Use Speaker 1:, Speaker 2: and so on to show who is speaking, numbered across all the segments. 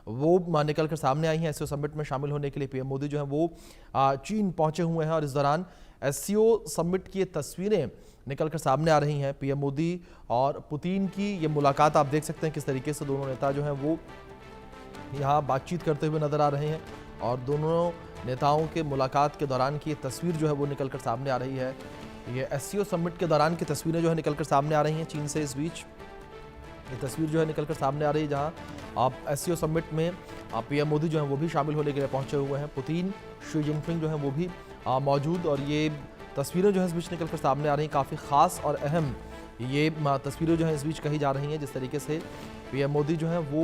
Speaker 1: वो निकल कर सामने आई हैं। एससीओ समिट में शामिल होने के लिए पीएम मोदी जो है वो चीन पहुंचे हुए हैं और इस दौरान एससीओ समिट की ये तस्वीरें निकल कर सामने आ रही हैं। पीएम मोदी और पुतिन की ये मुलाकात आप देख सकते हैं किस तरीके से दोनों नेता जो हैं वो यहाँ बातचीत करते हुए नजर आ रहे हैं और दोनों नेताओं के मुलाकात के दौरान की ये तस्वीर जो है वो निकल कर सामने आ रही है। ये एससीओ समिट के दौरान की तस्वीरें जो है निकल कर सामने आ रही हैं चीन से। इस बीच ये तस्वीर जो है निकल कर सामने आ रही है जहां आप एससीओ समिट में पीएम मोदी जो है वो भी शामिल होने के लिए पहुंचे हुए हैं। पुतिन, शी जिनपिंग जो है वो भी मौजूद और ये तस्वीरें जो है इस बीच निकल कर सामने आ रही हैं। काफ़ी ख़ास और अहम ये तस्वीरें जो है इस बीच कही जा रही हैं। जिस तरीके से पीएम मोदी जो है वो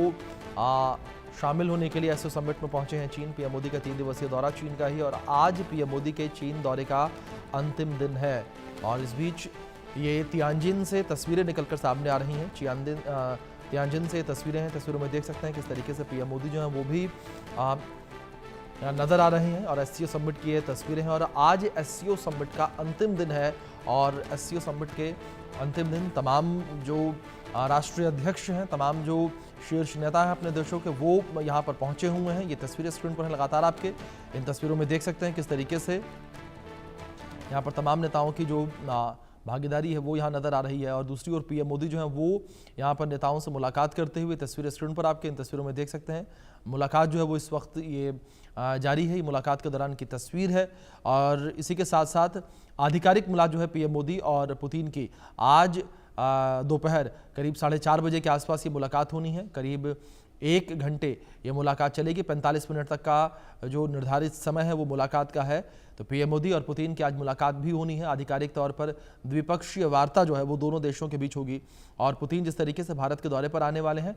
Speaker 1: शामिल होने के लिए एससीओ समिट में पहुंचे हैं चीन। पीएम मोदी का 3 दिवसीय दौरा चीन का ही और आज पीएम मोदी के चीन दौरे का अंतिम दिन है और इस बीच ये तियानजिन से तस्वीरें निकलकर सामने आ रही हैं। तियानजिन से तस्वीरें हैं, तस्वीरों में देख सकते हैं किस तरीके से पीएम मोदी जो हैं वो भी नज़र आ रहे हैं और एससीओ समिट की ये तस्वीरें हैं और आज एससीओ समिट का अंतिम दिन है और एससीओ समिट के अंतिम दिन तमाम जो राष्ट्रीय अध्यक्ष हैं, तमाम जो शीर्ष नेता हैं अपने देशों के, वो यहाँ पर पहुँचे हुए हैं। ये तस्वीरें स्क्रीन पर हैं लगातार आपके, इन तस्वीरों में देख सकते हैं किस तरीके से यहाँ पर तमाम नेताओं की जो भागीदारी है वो यहाँ नज़र आ रही है और दूसरी ओर पीएम मोदी जो है वो यहाँ पर नेताओं से मुलाकात करते हुए तस्वीरें स्क्रीन पर आपके इन तस्वीरों में देख सकते हैं। मुलाकात जो है वो इस वक्त ये जारी है, मुलाकात के दौरान की तस्वीर है और इसी के साथ साथ आधिकारिक मुलाकात जो है पीएम मोदी और पुतिन की आज दोपहर करीब 4:30 बजे के आसपास ये मुलाकात होनी है। करीब 1 घंटे ये मुलाकात चलेगी, 45 मिनट तक का जो निर्धारित समय है वो मुलाकात का है। तो पीएम मोदी और पुतिन की आज मुलाकात भी होनी है। आधिकारिक तौर पर द्विपक्षीय वार्ता जो है वो दोनों देशों के बीच होगी और पुतिन जिस तरीके से भारत के दौरे पर आने वाले हैं,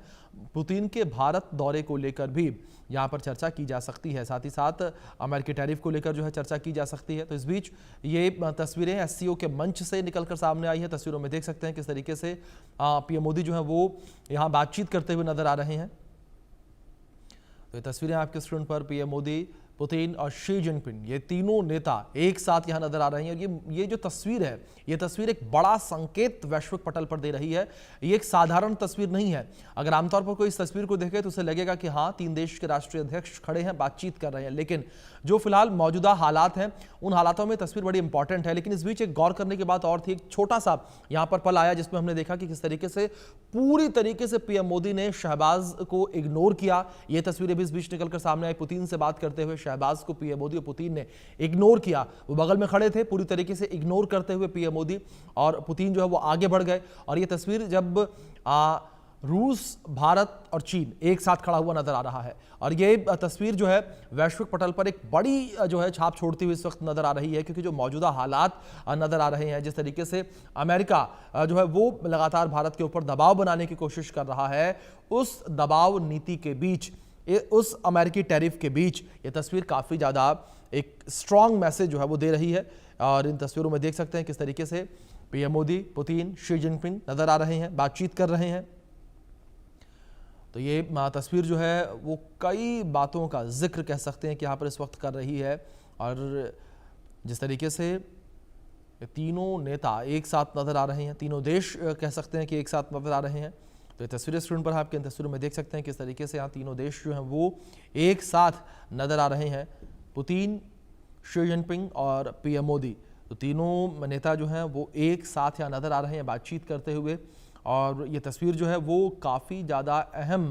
Speaker 1: पुतिन के भारत दौरे को लेकर भी यहाँ पर चर्चा की जा सकती है। साथ ही साथ अमेरिकी टैरिफ को लेकर जो है चर्चा की जा सकती है। तो इस बीच ये तस्वीरें एससीओ के मंच से निकलकर सामने आई है। तस्वीरों में देख सकते हैं किस तरीके से पीएम मोदी जो है वो यहाँ बातचीत करते हुए नजर आ रहे हैं। तो ये तस्वीरें आपके स्क्रीन पर पीएम मोदी, पुतिन और शी जिनपिंग, ये तीनों नेता एक साथ यहां नजर आ रहे हैं और ये जो तस्वीर है, ये तस्वीर एक बड़ा संकेत वैश्विक पटल पर दे रही है। ये एक साधारण तस्वीर नहीं है। अगर आमतौर पर कोई इस तस्वीर को देखे तो उसे लगेगा कि हाँ, 3 देश के राष्ट्रीय अध्यक्ष खड़े हैं, बातचीत कर रहे हैं, लेकिन जो फिलहाल मौजूदा हालात हैं उन हालातों में तस्वीर बड़ी इंपॉर्टेंट है। लेकिन इस बीच एक गौर करने की बात और थी, एक छोटा सा यहाँ पर पल आया जिसमें हमने देखा कि किस तरीके से पूरी तरीके से पीएम मोदी ने शहबाज को इग्नोर किया। ये तस्वीरें भी इस बीच निकलकर सामने आई। पुतिन से बात करते हुए शहबाज को पीएम मोदी और पुतिन ने इग्नोर किया। वो बगल में खड़े थे, पूरी तरीके से इग्नोर करते हुए पीएम मोदी और पुतिन जो है वो आगे बढ़ गए और ये तस्वीर जब रूस, भारत और चीन एक साथ खड़ा हुआ नजर आ रहा है और ये तस्वीर जो है वैश्विक पटल पर एक बड़ी जो है छाप छोड़ती हुई इस वक्त नजर आ रही है, क्योंकि जो मौजूदा हालात नजर आ रहे हैं, जिस तरीके से अमेरिका जो है वो लगातार भारत के ऊपर दबाव बनाने की कोशिश कर रहा है, उस दबाव नीति के बीच, उस अमेरिकी टैरिफ के बीच ये तस्वीर काफ़ी ज़्यादा एक स्ट्रॉन्ग मैसेज जो है वो दे रही है और इन तस्वीरों में देख सकते हैं किस तरीके से PM Modi, Putin, Xi Jinping नजर आ रहे हैं, बातचीत कर रहे हैं। तो ये तस्वीर जो है वो कई बातों का जिक्र कह सकते हैं कि यहाँ पर इस वक्त कर रही है और जिस तरीके से तीनों नेता एक साथ नजर आ रहे हैं, तीनों देश कह सकते हैं कि एक साथ नजर आ रहे हैं। तो ये तस्वीरें स्क्रीन पर आपके इन तस्वीरों में देख सकते हैं किस तरीके से यहाँ तीनों देश जो हैं वो एक साथ नजर आ रहे हैं, पुतिन, शी जिनपिंग और पीएम मोदी। तो तीनों नेता जो हैं वो एक साथ यहाँ नजर आ रहे हैं बातचीत करते हुए और ये तस्वीर जो है वो काफ़ी ज़्यादा अहम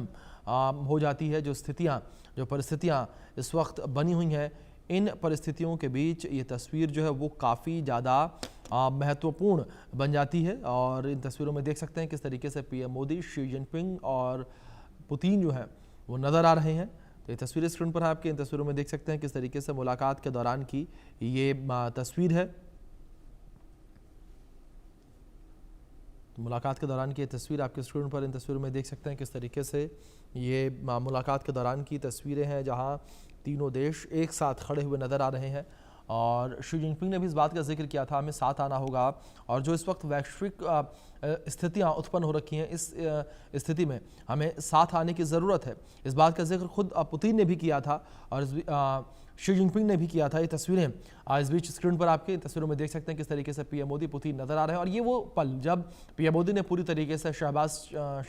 Speaker 1: हो जाती है। जो परिस्थितियाँ इस वक्त बनी हुई हैं, इन परिस्थितियों के बीच ये तस्वीर जो है वो काफ़ी ज़्यादा महत्वपूर्ण बन जाती है और इन तस्वीरों में देख सकते हैं किस तरीके से पीएम मोदी, शी जिनपिंग और पुतिन जो हैं वो नज़र आ रहे हैं। तो ये तस्वीरें स्क्रीन पर आपके इन तस्वीरों में देख सकते हैं किस तरीके से मुलाकात के दौरान की ये तस्वीर है। तो मुलाकात के दौरान की तस्वीर आपके स्क्रीन पर इन तस्वीरों में देख सकते हैं किस तरीके से ये मुलाकात के दौरान की तस्वीरें हैं जहां तीनों देश एक साथ खड़े हुए नज़र आ रहे हैं और शी जिनपिंग ने भी इस बात का जिक्र किया था हमें साथ आना होगा और जो इस वक्त वैश्विक स्थितियां उत्पन्न हो रखी हैं, इस स्थिति में हमें साथ आने की ज़रूरत है। इस बात का जिक्र खुद पुतिन ने भी किया था और शी जिनपिंग ने भी किया था। ये तस्वीरें इस बीच स्क्रीन पर आपके तस्वीरों में देख सकते हैं किस तरीके से पीएम मोदी, पुतिन नजर आ रहे हैं और ये वो पल जब पीएम मोदी ने पूरी तरीके से शहबाज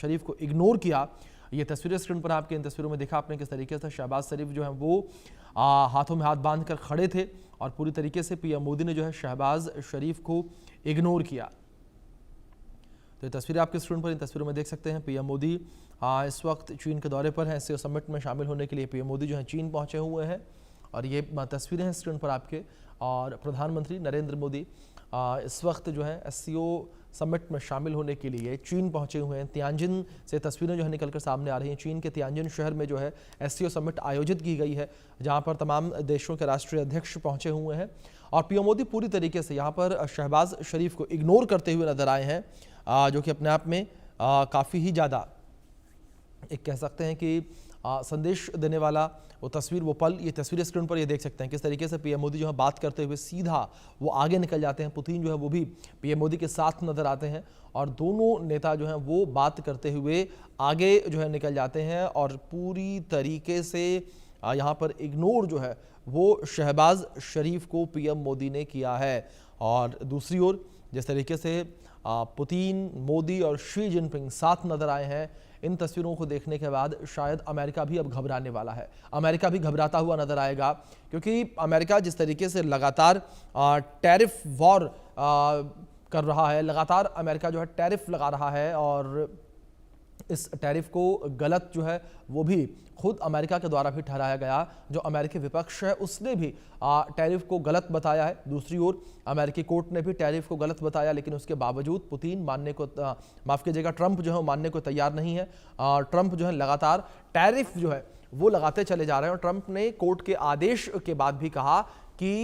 Speaker 1: शरीफ को इग्नोर किया, ये तस्वीरें स्क्रीन पर आपके, इन तस्वीरों में देखा आपने किस तरीके से शहबाज शरीफ जो है वो हाथों में हाथ बांधकर खड़े थे और पूरी तरीके से पीएम मोदी ने जो है शहबाज शरीफ को इग्नोर किया। तो ये तस्वीरें आपके स्क्रीन पर, इन तस्वीरों में देख सकते हैं पीएम मोदी इस वक्त चीन के दौरे पर हैं। एससीओ समिट में शामिल होने के लिए पीएम मोदी जो है चीन पहुंचे हुए हैं और ये तस्वीरें हैं स्क्रीन पर आपके। और प्रधानमंत्री नरेंद्र मोदी इस वक्त जो है एससीओ समिट में शामिल होने के लिए चीन पहुंचे हुए हैं। तियानजिन से तस्वीरें जो है निकलकर सामने आ रही हैं। चीन के तियानजिन शहर में जो है एससीओ समिट आयोजित की गई है, जहां पर तमाम देशों के राष्ट्रीय अध्यक्ष पहुंचे हुए हैं और पीएम मोदी पूरी तरीके से यहां पर शहबाज शरीफ को इग्नोर करते हुए नजर आए हैं, जो कि अपने आप में काफ़ी ही ज़्यादा एक कह सकते हैं कि संदेश देने वाला वो तस्वीर, वो पल, ये तस्वीर स्क्रीन पर ये देख सकते हैं किस तरीके से पीएम मोदी जो है बात करते हुए सीधा वो आगे निकल जाते हैं। पुतिन जो है वो भी पीएम मोदी के साथ नजर आते हैं और दोनों नेता जो हैं वो बात करते हुए आगे जो है निकल जाते हैं और पूरी तरीके से यहाँ पर इग्नोर जो है वो शहबाज शरीफ को पीएम मोदी ने किया है। और दूसरी ओर जिस तरीके से पुतिन, मोदी और शी जिनपिंग साथ नजर आए हैं, इन तस्वीरों को देखने के बाद शायद अमेरिका भी अब घबराने वाला है। अमेरिका भी घबराता हुआ नजर आएगा, क्योंकि अमेरिका जिस तरीके से लगातार टैरिफ वॉर कर रहा है, लगातार अमेरिका जो है टैरिफ लगा रहा है और इस टैरिफ को गलत जो है वो भी खुद अमेरिका के द्वारा भी ठहराया गया। जो अमेरिकी विपक्ष है उसने भी टैरिफ को गलत बताया है। दूसरी ओर अमेरिकी कोर्ट ने भी टैरिफ को गलत बताया, लेकिन उसके बावजूद पुतिन मानने को माफ़ कीजिएगा ट्रंप जो है मानने को तैयार नहीं है। ट्रंप जो है लगातार टैरिफ जो है वो लगाते चले जा रहे हैं और ट्रंप ने कोर्ट के आदेश के बाद भी कहा कि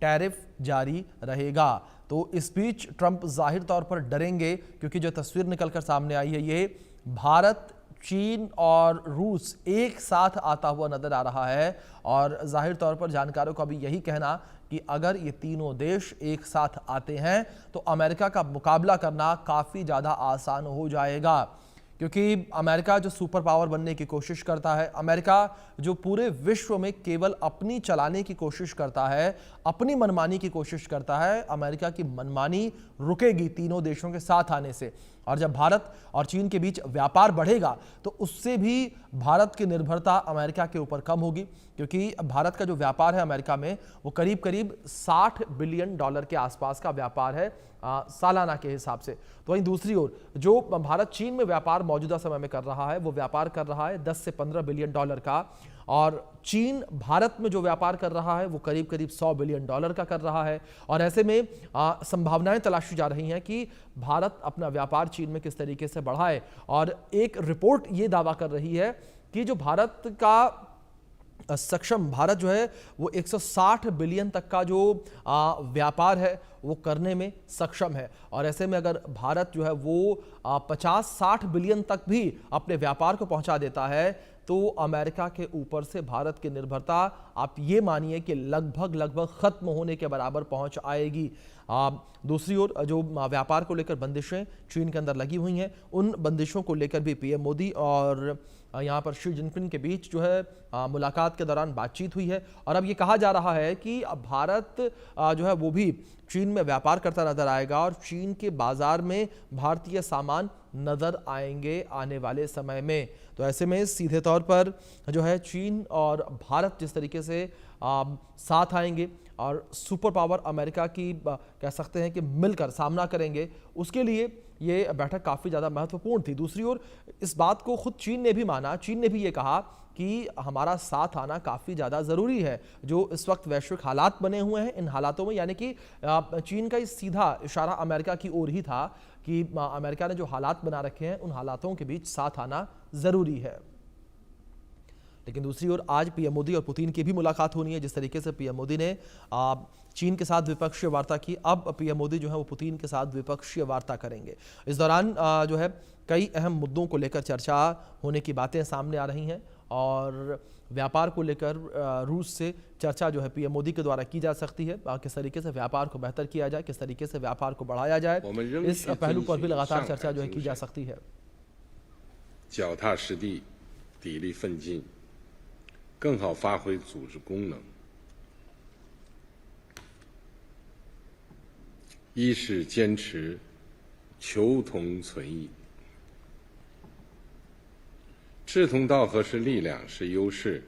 Speaker 1: टैरिफ जारी रहेगा। तो इस बीच ट्रंप जाहिर तौर पर डरेंगे, क्योंकि जो तस्वीर निकलकर सामने आई है ये भारत, चीन और रूस एक साथ आता हुआ नजर आ रहा है और जाहिर तौर पर जानकारों का भी यही कहना कि अगर ये तीनों देश एक साथ आते हैं तो अमेरिका का मुकाबला करना काफ़ी ज़्यादा आसान हो जाएगा। क्योंकि अमेरिका जो सुपर पावर बनने की कोशिश करता है, अमेरिका जो पूरे विश्व में केवल अपनी चलाने की कोशिश करता है, अपनी मनमानी की कोशिश करता है, अमेरिका की मनमानी रुकेगी तीनों देशों के साथ आने से। और जब भारत और चीन के बीच व्यापार बढ़ेगा तो उससे भी भारत की निर्भरता अमेरिका के ऊपर कम होगी, क्योंकि भारत का जो व्यापार है अमेरिका में वो करीब करीब $60 बिलियन के आसपास का व्यापार है सालाना के हिसाब से। तो वहीं दूसरी ओर जो भारत चीन में व्यापार मौजूदा समय में कर रहा है वो व्यापार कर रहा है 10 से 15 बिलियन डॉलर का, और चीन भारत में जो व्यापार कर रहा है वो करीब करीब $100 बिलियन का कर रहा है। और ऐसे में संभावनाएं तलाशी जा रही हैं कि भारत अपना व्यापार चीन में किस तरीके से बढ़ाए। और एक रिपोर्ट ये दावा कर रही है कि जो भारत का सक्षम, भारत जो है वो 160 बिलियन तक का जो व्यापार है वो करने में सक्षम है। और ऐसे में अगर भारत जो है वो 50-60 बिलियन तक भी अपने व्यापार को पहुंचा देता है तो अमेरिका के ऊपर से भारत की निर्भरता आप ये मानिए कि लगभग खत्म होने के बराबर पहुंच आएगी। दूसरी ओर जो व्यापार को लेकर बंदिशें चीन के अंदर लगी हुई हैं, उन बंदिशों को लेकर भी पीएम मोदी और यहाँ पर शी जिनपिंग के बीच जो है मुलाकात के दौरान बातचीत हुई है। और अब ये कहा जा रहा है कि भारत जो है वो भी चीन में व्यापार करता नजर आएगा और चीन के बाजार में भारतीय सामान नजर आएंगे आने वाले समय में। तो ऐसे में सीधे तौर पर जो है चीन और भारत जिस तरीके से साथ आएंगे और सुपर पावर अमेरिका की कह सकते हैं कि मिलकर सामना करेंगे, उसके लिए ये बैठक काफ़ी ज़्यादा महत्वपूर्ण थी। दूसरी ओर इस बात को खुद चीन ने भी माना, चीन ने भी ये कहा कि हमारा साथ आना काफ़ी ज़्यादा ज़रूरी है। जो इस वक्त वैश्विक हालात बने हुए हैं, इन हालातों में यानी कि चीन का सीधा इशारा अमेरिका की ओर ही था कि अमेरिका ने जो हालात बना रखे हैं उन हालातों के बीच साथ आना ज़रूरी है। लेकिन दूसरी ओर आज पीएम मोदी और पुतिन की भी मुलाकात होनी है। जिस तरीके से पीएम मोदी ने चीन के साथ द्विपक्षीय वार्ता की, अब पीएम मोदी जो है वो पुतिन के साथ द्विपक्षीय वार्ता करेंगे। इस दौरान जो है कई अहम मुद्दों को लेकर चर्चा होने की बातें सामने आ रही हैं और व्यापार को लेकर रूस से चर्चा जो है पीएम मोदी के द्वारा की जा सकती है। किस तरीके से व्यापार को बेहतर किया जाए, किस तरीके से व्यापार को बढ़ाया जाए, इस पहलू पर भी लगातार चर्चा जो है की जा सकती है।
Speaker 2: 脚踏实地，砥砺奋进，更好发挥组织功能。一是坚持求同存异，志同道合是力量，是优势；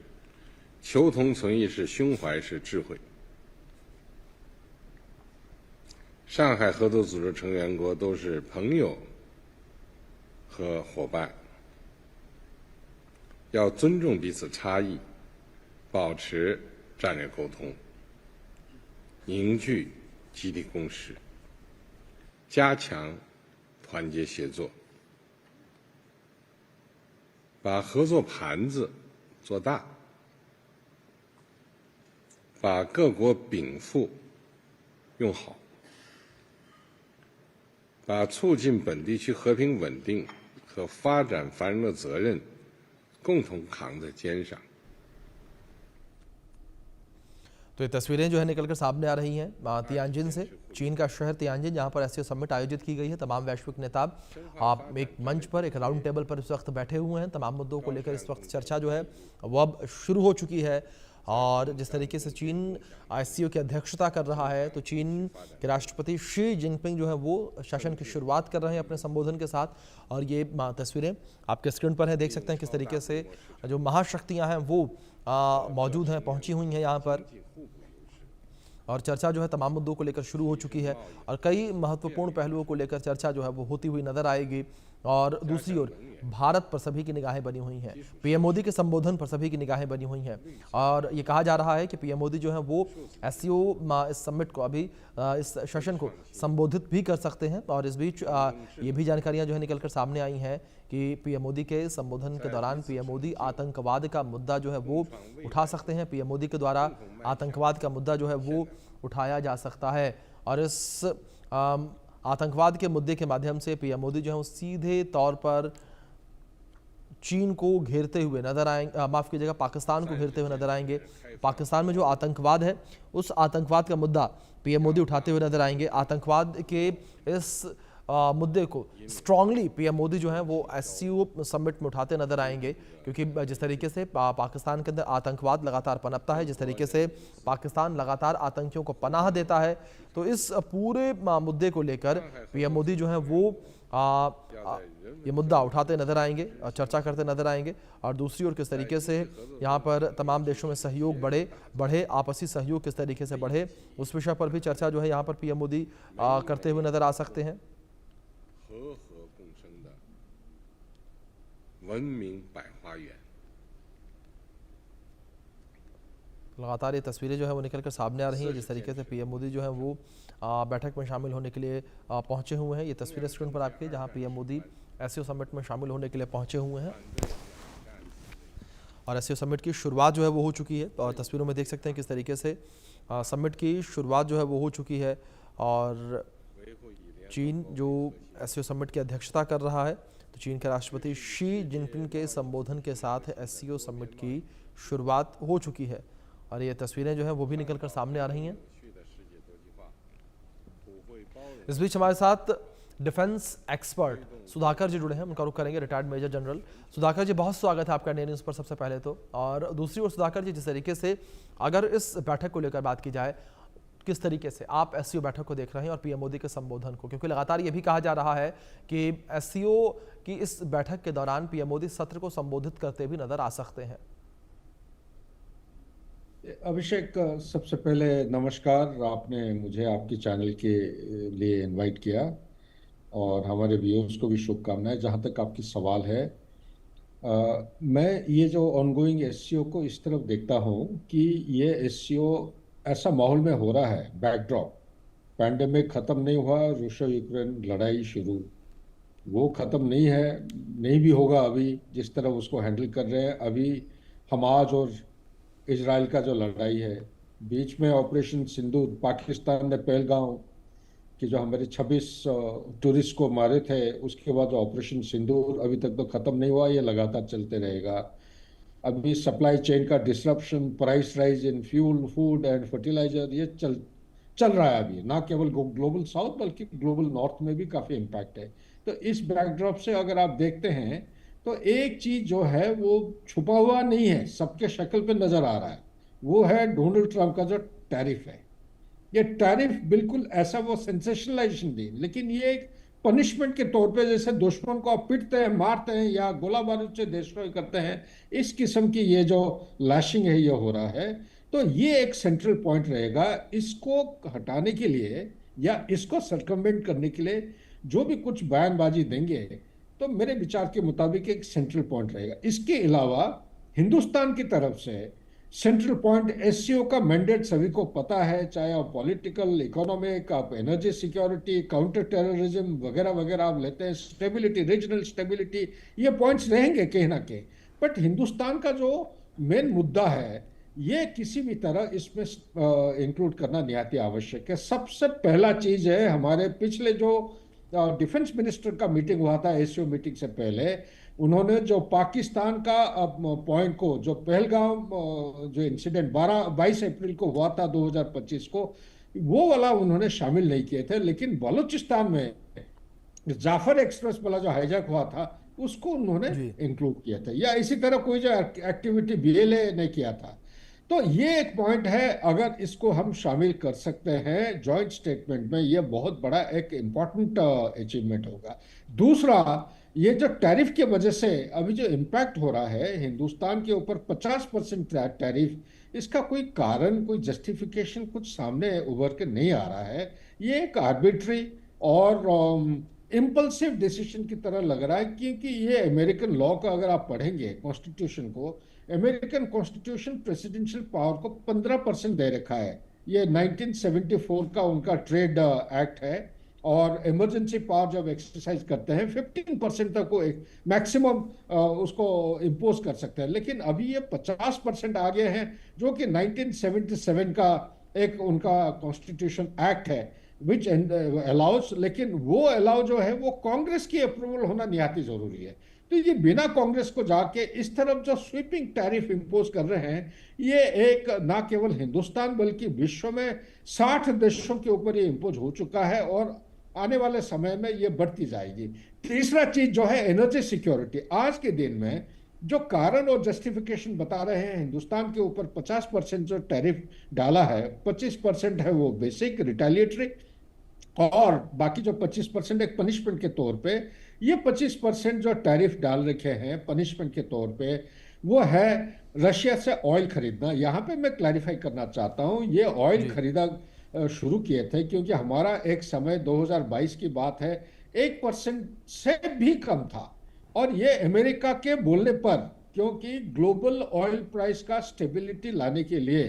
Speaker 2: 求同存异是胸怀，是智慧。上海合作组织成员国都是朋友和伙伴，要尊重彼此差异，保持战略沟通，凝聚集体共识，加强团结协作，把合作盘子做大，把各国禀赋用好，把促进本地区和平稳定和发展繁荣的责任共同扛在肩上。
Speaker 1: तो ये तस्वीरें जो है निकलकर सामने आ रही हैं तियानजिन से, चीन का शहर तियानजिन, जहां पर एससीओ समिट आयोजित की गई है। तमाम वैश्विक नेता आप एक मंच पर, एक राउंड टेबल पर इस वक्त बैठे हुए हैं। तमाम मुद्दों को लेकर इस वक्त चर्चा जो है वो अब शुरू हो चुकी है। और जिस तरीके से चीन एससीओ की अध्यक्षता कर रहा है, तो चीन के राष्ट्रपति शी जिनपिंग जो है वो सेशन की शुरुआत कर रहे हैं अपने संबोधन के साथ। और ये तस्वीरें आपके स्क्रीन पर है, देख सकते हैं किस तरीके से जो महाशक्तियां हैं वो मौजूद हैं, पहुंची हुई हैं यहाँ पर। और चर्चा जो है तमाम मुद्दों को लेकर शुरू हो चुकी है और कई महत्वपूर्ण पहलुओं को लेकर चर्चा जो है वो होती हुई नजर आएगी। और दूसरी ओर भारत पर सभी की निगाहें बनी हुई हैं, पीएम मोदी के संबोधन पर सभी की निगाहें बनी हुई हैं। और ये कहा जा रहा है कि पीएम मोदी जो है वो एससीओ इस समिट को, अभी इस सेशन को संबोधित भी कर सकते हैं। और इस बीच ये भी जानकारियां जो है निकलकर सामने आई हैं कि पीएम मोदी के संबोधन के दौरान पीएम मोदी आतंकवाद का मुद्दा जो है वो उठा सकते हैं। पीएम मोदी के द्वारा आतंकवाद का मुद्दा जो है वो उठाया जा सकता है। और इस आतंकवाद के मुद्दे के माध्यम से पीएम मोदी जो है वो सीधे तौर पर चीन को घेरते हुए नजर आएंगे, माफ कीजिएगा, पाकिस्तान को घेरते हुए नजर आएंगे। पाकिस्तान में जो आतंकवाद है उस आतंकवाद का मुद्दा पीएम मोदी उठाते हुए नजर आएंगे। आतंकवाद के इस मुद्दे को स्ट्रांगली पीएम मोदी जो है वो एससीओ समिट में उठाते नजर आएंगे, क्योंकि जिस तरीके से पाकिस्तान के अंदर आतंकवाद लगातार पनपता है, जिस तरीके से पाकिस्तान लगातार आतंकियों को पनाह देता है, तो इस पूरे मुद्दे को लेकर पीएम मोदी जो है वो ये मुद्दा उठाते नजर आएंगे और चर्चा करते नजर आएंगे। और दूसरी ओर किस तरीके से यहाँ पर तमाम देशों में सहयोग बढ़े, आपसी सहयोग किस तरीके से बढ़े, उस विषय पर भी चर्चा जो है यहाँ पर पीएम मोदी करते हुए नजर आ सकते हैं। लगातार ये तस्वीरें जो है वो निकलकर सामने आ रही हैं, जिस तरीके से पीएम मोदी जो है वो बैठक में शामिल होने के लिए पहुंचे हुए हैं। ये तस्वीरें स्क्रीन पर आपके, जहां पीएम मोदी एससीओ समिट में शामिल होने के लिए पहुंचे हुए हैं। और एससीओ समिट की शुरुआत जो है वो हो चुकी है और तस्वीरों में देख सकते हैं किस तरीके से समिट की शुरुआत जो है वो हो चुकी है। और चीन जो एससीओ समिट की अध्यक्षता कर रहा है, तो चीन के राष्ट्रपति शी जिनपिंग के संबोधन के साथ एससीओ समिट की शुरुआत हो चुकी है। और ये तस्वीरें जो है वो भी निकलकर सामने आ रही हैं। इस बीच हमारे साथ डिफेंस एक्सपर्ट सुधाकर जी जुड़े हैं, उनका रुख करेंगे। रिटायर्ड मेजर जनरल सुधाकर जी, बहुत स्वागत है आपका इंडिया न्यूज़ पर सबसे पहले तो। और दूसरी ओर सुधाकर जी, जिस तरीके से अगर इस बैठक को लेकर बात की जाए, किस तरीके से आप एससीओ बैठक को देख रहे हैं और पीएम मोदी के संबोधन को, क्योंकि लगातार ये भी कहा जा रहा है कि एससीओ की इस बैठक के दौरान पीएम मोदी सत्र को संबोधित करते भी नजर आ सकते हैं।
Speaker 3: अभिषेक, सबसे पहले नमस्कार। आपने मुझे आपके चैनल के लिए इनवाइट किया और हमारे व्यूअर्स को भी शुभकामनाएं। जहां तक आपकी सवाल है, मैं ये जो ऑनगोइंग एससीओ को इस तरफ देखता हूं कि ये एससीओ ऐसा माहौल में हो रहा है, बैकड्रॉप, पैंडेमिक ख़त्म नहीं हुआ, रूसो यूक्रेन लड़ाई शुरू, वो ख़त्म नहीं है, नहीं भी होगा अभी, जिस तरह उसको हैंडल कर रहे हैं। अभी हमास और इजराइल का जो लड़ाई है, बीच में ऑपरेशन सिंदूर, पाकिस्तान ने पहलगांव कि जो हमारे 26 टूरिस्ट को मारे थे, उसके बाद ऑपरेशन सिंदूर अभी तक तो ख़त्म नहीं हुआ, ये लगातार चलते रहेगा। अभी सप्लाई चेन का disruption, price rise in fuel, food and fertilizer, ये चल रहा है अभी, ना केवल ग्लोबल साउथ बल्कि ग्लोबल नॉर्थ में भी काफ़ी इम्पैक्ट है। तो इस बैकड्रॉप से अगर आप देखते हैं तो एक चीज़ जो है वो छुपा हुआ नहीं है, सबके शक्ल पे नज़र आ रहा है, वो है डोनाल्ड ट्रंप का जो टैरिफ है। ये टैरिफ बिल्कुल ऐसा वो सेंसेशनलाइजेशन नहीं, लेकिन ये एक पनिशमेंट के तौर पे, जैसे दुश्मन को आप पीटते हैं, मारते हैं या गोला बारूद से डिस्ट्रॉय करते हैं, इस किस्म की ये जो लैशिंग है ये हो रहा है। तो ये एक सेंट्रल पॉइंट रहेगा। इसको हटाने के लिए या इसको सर्कमवेंट करने के लिए जो भी कुछ बयानबाजी देंगे, तो मेरे विचार के मुताबिक एक सेंट्रल पॉइंट रहेगा। इसके अलावा हिंदुस्तान की तरफ से सेंट्रल पॉइंट एससीओ का मैंडेट सभी को पता है, चाहे आप पॉलिटिकल, इकोनॉमिक, आप एनर्जी सिक्योरिटी, काउंटर टेररिज्म वगैरह वगैरह आप लेते हैं, स्टेबिलिटी, रीजनल स्टेबिलिटी, ये पॉइंट्स रहेंगे कहीं ना कहीं। बट हिंदुस्तान का जो मेन मुद्दा है ये किसी भी तरह इसमें इंक्लूड करना निहायत आवश्यक है। सबसे पहला चीज है, हमारे पिछले जो डिफेंस मिनिस्टर का मीटिंग हुआ था एससीओ मीटिंग से पहले, उन्होंने जो पाकिस्तान का पॉइंट को, जो पहलगाम जो इंसिडेंट 22 अप्रैल को हुआ था 2025 को, वो वाला उन्होंने शामिल नहीं किए थे। लेकिन बलूचिस्तान में जाफर एक्सप्रेस वाला जो हाईजैक हुआ था उसको उन्होंने
Speaker 1: जी।
Speaker 3: इंक्लूड किया था, या इसी तरह कोई जो एक्टिविटी बीएलए ने किया था। तो ये एक पॉइंट है, अगर इसको हम शामिल कर सकते हैं जॉइंट स्टेटमेंट में, ये बहुत बड़ा एक इम्पॉर्टेंट अचीवमेंट होगा। दूसरा, ये जो टैरिफ की वजह से अभी जो इम्पैक्ट हो रहा है हिंदुस्तान के ऊपर 50% टैरिफ, इसका कोई कारण, कोई जस्टिफिकेशन कुछ सामने उभर के नहीं आ रहा है। ये एक आर्बिट्री और इम्पल्सिव डिसीजन की तरह लग रहा है, क्योंकि ये अमेरिकन लॉ का अगर आप पढ़ेंगे कॉन्स्टिट्यूशन को, अमेरिकन कॉन्स्टिट्यूशन प्रेसिडेंशियल पावर को 15% दे रखा है। ये 1974 का उनका ट्रेड एक्ट है, और इमरजेंसी पावर जब एक्सरसाइज करते हैं 15% तक को एक मैक्सिमम उसको इम्पोज कर सकते हैं। लेकिन अभी ये 50% आ गए हैं, जो कि 1977 का एक उनका कॉन्स्टिट्यूशन एक्ट है विच अलाउज। लेकिन वो अलाउ जो है वो कांग्रेस की अप्रूवल होना निहायत जरूरी है। तो ये बिना कांग्रेस को जाके इस तरफ जो स्वीपिंग टैरिफ इंपोज कर रहे हैं, ये एक ना केवल हिंदुस्तान बल्कि विश्व में 60 देशों के ऊपर ये इंपोज हो चुका है, और आने वाले समय में ये बढ़ती जाएगी। तीसरा चीज जो है एनर्जी सिक्योरिटी। आज के दिन में जो कारण और जस्टिफिकेशन बता रहे हैं, हिंदुस्तान के ऊपर 50% जो टैरिफ डाला है, 25% है वो बेसिक रिटेलिएटरी, और बाकी जो 25% एक पनिशमेंट के तौर पे। ये 25% जो टैरिफ डाल रखे हैं पनिशमेंट के तौर पे, वो है रशिया से ऑयल खरीदना। यहाँ पे मैं क्लैरिफाई करना चाहता हूँ, ये ऑयल खरीदा शुरू किए थे क्योंकि हमारा एक समय 2022 की बात है 1% से भी कम था, और ये अमेरिका के बोलने पर, क्योंकि ग्लोबल ऑयल प्राइस का स्टेबिलिटी लाने के लिए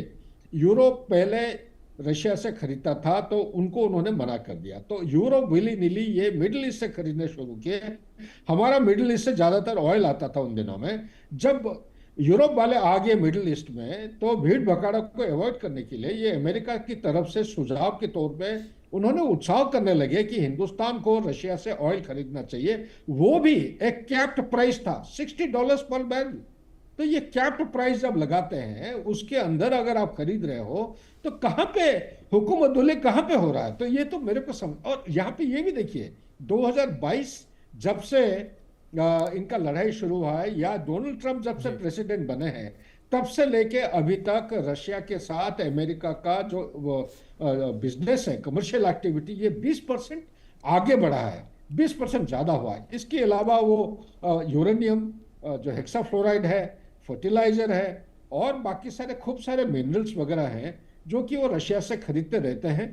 Speaker 3: यूरोप पहले रशिया से खरीदता था, तो उनको उन्होंने मना कर दिया। तो यूरोप विली नीली ये मिडिल ईस्ट से खरीदने शुरू किए। हमारा मिडिल ईस्ट से ज्यादातर ऑयल आता था उन दिनों में। जब यूरोप वाले आ गए मिडिल ईस्ट में, तो भीड़ भकाड़ा को अवॉइड करने के लिए ये अमेरिका की तरफ से सुझाव के तौर पे उन्होंने उत्साह करने लगे कि हिंदुस्तान को रशिया से ऑयल खरीदना चाहिए। वो भी एक कैप्ड प्राइस था, $60 पर बैरल। तो ये कैप्ड प्राइस जब लगाते हैं, उसके अंदर अगर आप खरीद रहे हो, तो कहां पे हुकूमत कहां पे हो रहा है? तो ये तो मेरे को समझ। और यहाँ पे ये भी देखिए, 2022 जब से इनका लड़ाई शुरू हुआ है, या डोनाल्ड ट्रंप जब से प्रेसिडेंट बने हैं, तब से लेके अभी तक रशिया के साथ अमेरिका का जो बिजनेस है, कमर्शियल एक्टिविटी, ये 20% आगे बढ़ा है, 20% ज्यादा हुआ है। इसके अलावा वो यूरेनियम, जो हेक्साफ्लोराइड है, फर्टिलाइजर है, और बाकी सारे खूब सारे मिनरल्स वगैरह हैं जो कि वो रशिया से खरीदते रहते हैं।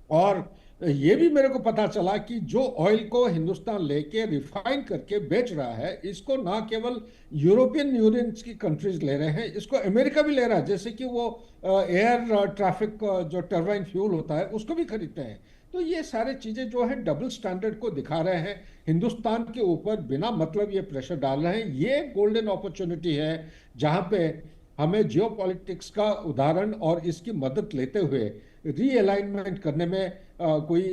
Speaker 3: और ये भी मेरे को पता चला कि जो ऑयल को हिंदुस्तान लेके रिफाइन करके बेच रहा है, इसको ना केवल यूरोपियन यूनियन की कंट्रीज ले रहे हैं, इसको अमेरिका भी ले रहा है। जैसे कि वो एयर ट्रैफिक जो टर्बाइन फ्यूल होता है उसको भी खरीदते हैं। तो ये सारे चीजें जो है डबल स्टैंडर्ड को दिखा रहे हैं, हिंदुस्तान के ऊपर बिना मतलब ये प्रेशर डाल रहे हैं। ये गोल्डन अपॉर्चुनिटी है जहां पे हमें जियोपॉलिटिक्स का उदाहरण और इसकी मदद लेते हुए रीअलाइनमेंट करने में कोई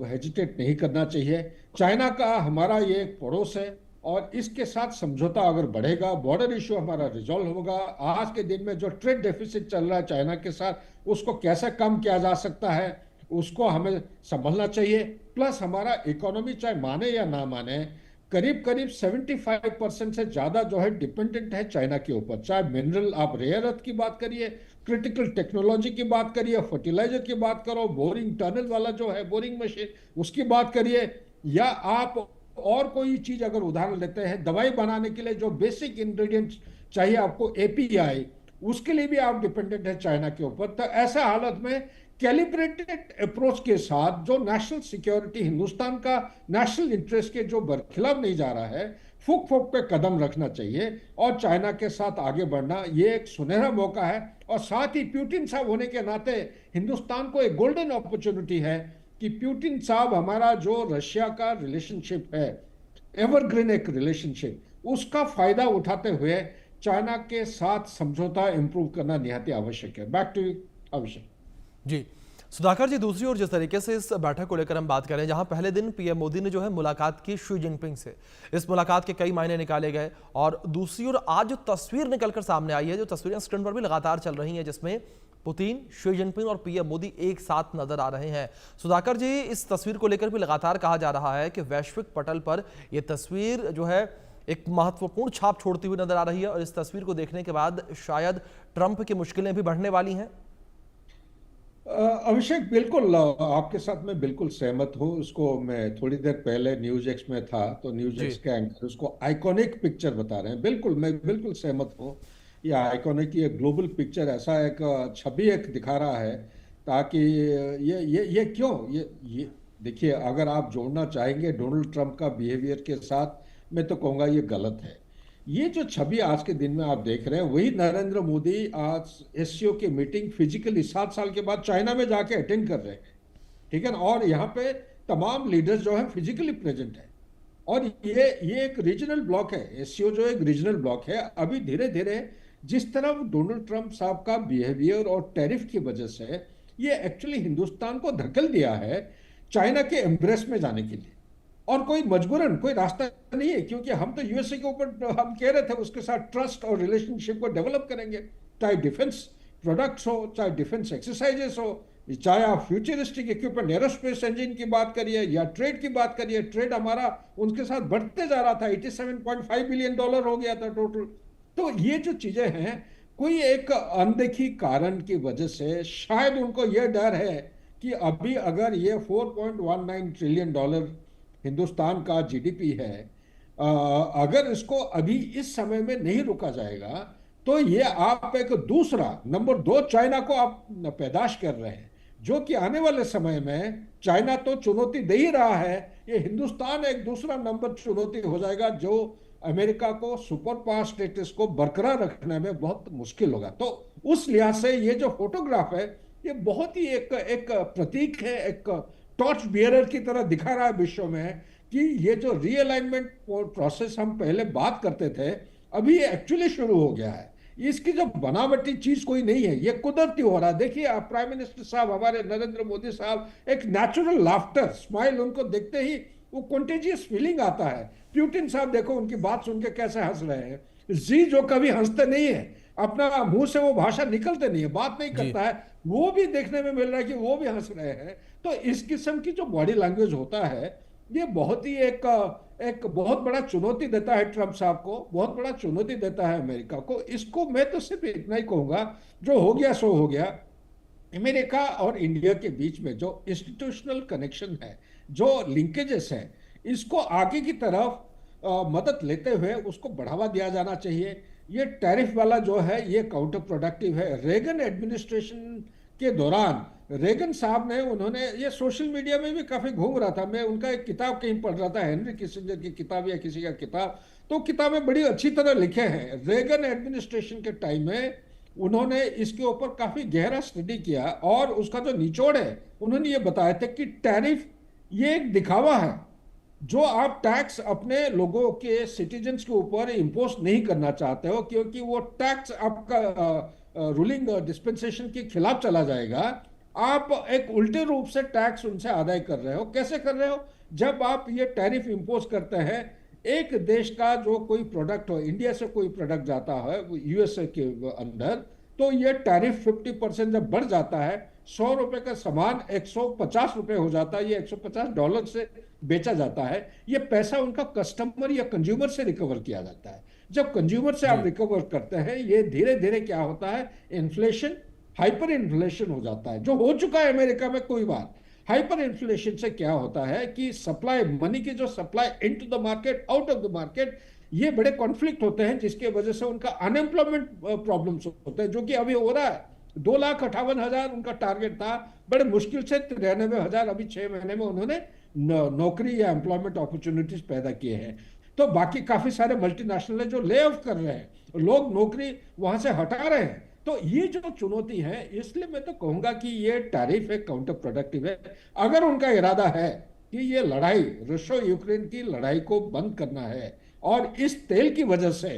Speaker 3: हेजिटेट नहीं करना चाहिए। चाइना का हमारा ये एक पड़ोस है, और इसके साथ समझौता अगर बढ़ेगा, बॉर्डर इशू हमारा रिजॉल्व होगा। आज के दिन में जो ट्रेड डेफिसिट चल रहा है चाइना के साथ, उसको कैसे कम किया जा सकता है, उसको हमें संभलना चाहिए। प्लस हमारा इकोनॉमी चाहे माने या ना माने, करीब करीब 75% से ज्यादा जो है डिपेंडेंट है चाइना के ऊपर। चाहे मिनरल, आप रेयर अर्थ की बात करिए, क्रिटिकल टेक्नोलॉजी की बात करिए, फर्टिलाइजर की बात करो, बोरिंग टनल वाला जो है बोरिंग मशीन, उसकी बात करिए, या आप और कोई चीज अगर उदाहरण लेते हैं, दवाई बनाने के लिए जो बेसिक इंग्रेडिएंट्स चाहिए आपको, एपीआई, उसके लिए भी आप डिपेंडेंट है चाइना के ऊपर। तो ऐसा हालत में कैलिब्रेटेड अप्रोच के साथ जो नेशनल सिक्योरिटी, हिंदुस्तान का नेशनल इंटरेस्ट के जो बरखिलाफ नहीं जा रहा है, फूक फूक पे कदम रखना चाहिए और चाइना के साथ आगे बढ़ना, ये एक सुनहरा मौका है। और साथ ही प्यूटिन साहब होने के नाते हिंदुस्तान को एक गोल्डन अपॉर्चुनिटी है कि प्यूटिन साहब हमारा जो रशिया का रिलेशनशिप है, एवरग्रीन एक रिलेशनशिप, उसका फायदा उठाते हुए चाइना के साथ समझौता इंप्रूव करना निहायत आवश्यक है। Back to Abhishek
Speaker 1: ji. सुधाकर जी, दूसरी ओर जिस तरीके से इस बैठक को लेकर हम बात करें, जहां पहले दिन पीएम मोदी ने जो है मुलाकात की शी जिनपिंग से, इस मुलाकात के कई मायने निकाले गए, और दूसरी ओर आज जो तस्वीर निकलकर सामने आई है, जो तस्वीरें स्क्रीन पर भी लगातार चल रही हैं, जिसमें पुतिन, शी जिनपिंग और पीएम मोदी एक साथ नजर आ रहे हैं। सुधाकर जी, इस तस्वीर को लेकर भी लगातार कहा जा रहा है कि वैश्विक पटल पर यह तस्वीर जो है एक महत्वपूर्ण छाप छोड़ती हुई नजर आ रही है, और इस तस्वीर को देखने के बाद शायद ट्रंप की मुश्किलें भी बढ़ने वाली हैं।
Speaker 3: अभिषेक, बिल्कुल आपके साथ मैं बिल्कुल सहमत हूँ। उसको मैं थोड़ी देर पहले न्यूज एक्स में था, तो न्यूज
Speaker 1: जी।
Speaker 3: एक्स के एंकर उसको आइकॉनिक पिक्चर बता रहे हैं। बिल्कुल, मैं बिल्कुल सहमत हूँ। ये आइकॉनिक, ये ग्लोबल पिक्चर ऐसा एक छवि एक दिखा रहा है, ताकि ये क्यों ये देखिए, अगर आप जोड़ना चाहेंगे डोनाल्ड ट्रंप का बिहेवियर के साथ, मैं तो कहूँगा ये गलत है। ये जो छवि आज के दिन में आप देख रहे हैं, वही नरेंद्र मोदी आज एससीओ की मीटिंग फिजिकली 7 साल के बाद चाइना में जाके अटेंड कर रहे हैं, ठीक है ना। और यहाँ पे तमाम लीडर्स जो है फिजिकली प्रेजेंट है। और ये एक रीजनल ब्लॉक है, एससीओ जो एक रीजनल ब्लॉक है। अभी धीरे धीरे जिस तरह डोनाल्ड ट्रंप साहब का बिहेवियर और टैरिफ की वजह से ये एक्चुअली हिंदुस्तान को धकेल दिया है चाइना के एम्ब्रेस में जाने के लिए। और कोई मजबूरन कोई रास्ता नहीं है, क्योंकि हम तो यूएसए के ऊपर हम कह रहे थे उसके साथ ट्रस्ट और रिलेशनशिप को डेवलप करेंगे, चाहे डिफेंस प्रोडक्ट्स हो, चाहे डिफेंस एक्सरसाइजेस हो, चाहे आप फ्यूचरिस्टिक इक्विपमेंट एरोस्पेस इंजन की बात करिए या ट्रेड की बात करिए। ट्रेड हमारा उनके साथ बढ़ते जा रहा था, $87.5 बिलियन हो गया था टोटल। तो ये जो चीजें हैं, कोई एक अनदेखी कारण की वजह से शायद उनको यह डर है कि अभी अगर ये $4.19 ट्रिलियन हिंदुस्तान का जीडीपी है, अगर इसको अभी इस समय में नहीं रुका जाएगा, तो ये आप एक दूसरा नंबर 2 चाइना को आप पैदाश कर रहे हैं, जो कि आने वाले समय में चाइना तो चुनौती दे ही रहा है, ये हिंदुस्तान एक दूसरा नंबर चुनौती हो जाएगा, जो अमेरिका को सुपर पावर स्टेटस को बरकरार रखने में बहुत मुश्किल होगा। तो उस लिहाज से ये जो फोटोग्राफ है, ये बहुत ही एक प्रतीक है, एक टॉर्च बियरर की तरह दिखा रहा है विश्व में कि ये जो रीअलाइनमेंट प्रोसेस हम पहले बात करते थे, अभी ये एक्चुअली शुरू हो गया है। इसकी जो बनावटी चीज कोई नहीं है, ये कुदरती हो रहा है। देखिए, आप प्राइम मिनिस्टर साहब हमारे नरेंद्र मोदी साहब, एक नेचुरल लाफ्टर स्माइल, उनको देखते ही वो कॉन्टेजियस फीलिंग आता है। प्यूटिन साहब देखो, उनकी बात सुन के कैसे हंस रहे हैं। जी जो कभी हंसते नहीं है, अपना मुंह से वो भाषा निकलते नहीं है, बात नहीं करता है, वो भी देखने में मिल रहा है कि वो भी हंस रहे हैं। तो इस किस्म की जो बॉडी लैंग्वेज होता है, ये बहुत ही एक बहुत बड़ा चुनौती देता है ट्रंप साहब को, बहुत बड़ा चुनौती देता है अमेरिका को। इसको मैं तो सिर्फ इतना ही कहूंगा, जो हो गया सो हो गया। अमेरिका और इंडिया के बीच में जो इंस्टीट्यूशनल कनेक्शन है, जो लिंकेजेस है, इसको आगे की तरफ मदद लेते हुए उसको बढ़ावा दिया जाना चाहिए। ये टैरिफ वाला जो है, ये काउंटर प्रोडक्टिव है। रेगन एडमिनिस्ट्रेशन के दौरान रेगन साहब ने, उन्होंने, ये सोशल मीडिया में भी काफी घूम रहा था, मैं उनका एक किताब कहीं पढ़ रहा था, हेनरी किसिंजर की किताब या किसी का किताब, तो किताबें बड़ी अच्छी तरह लिखे हैं। रेगन एडमिनिस्ट्रेशन के टाइम में उन्होंने इसके ऊपर काफी गहरा स्टडी किया, और उसका जो निचोड़ है, उन्होंने ये बताया था कि टैरिफ ये एक दिखावा है। जो आप टैक्स अपने लोगों के सिटीजन्स के ऊपर इम्पोज नहीं करना चाहते हो, क्योंकि वो टैक्स आपका रूलिंग डिस्पेंसेशन के खिलाफ चला जाएगा। आप एक उल्टे रूप से टैक्स उनसे अदा कर रहे हो। कैसे कर रहे हो? जब आप ये टैरिफ इंपोज करते हैं, एक देश का जो कोई प्रोडक्ट हो, इंडिया से कोई प्रोडक्ट जाता है यूएसए के अंदर, तो ये टैरिफ 50% जब बढ़ जाता है, $100 का सामान $150 हो जाता है, ये $150 से बेचा जाता है। ये पैसा उनका कस्टमर या कंज्यूमर से रिकवर किया जाता है। जब कंज्यूमर से आप रिकवर करते हैं, ये धीरे धीरे क्या होता है, इन्फ्लेशन, हाइपर इन्फ्लेशन हो जाता है, जो हो चुका है अमेरिका में कोई बात। हाइपर इन्फ्लेशन से क्या होता है कि सप्लाई, मनी की जो supply into the market, out of the market, ये बड़े कॉन्फ्लिक्ट होते हैं, जिसके वजह से उनका अनएम्प्लॉयमेंट प्रॉब्लम्स होते हैं, जो कि अभी हो रहा है। 2,58,000 उनका टारगेट था, बड़े मुश्किल से 93,000 अभी 6 महीने में उन्होंने नौकरी या एम्प्लॉयमेंट अपॉर्चुनिटीज पैदा किए हैं। तो बाकी काफी सारे मल्टीनेशनल है जो ले ऑफ कर रहे हैं, लोग नौकरी वहां से हटा रहे हैं। तो ये जो चुनौती है, इसलिए मैं तो कहूंगा कि ये टैरिफ है, काउंटर प्रोडक्टिव है। अगर उनका इरादा है कि ये लड़ाई, रशिया यूक्रेन की लड़ाई को बंद करना है, और इस तेल की वजह से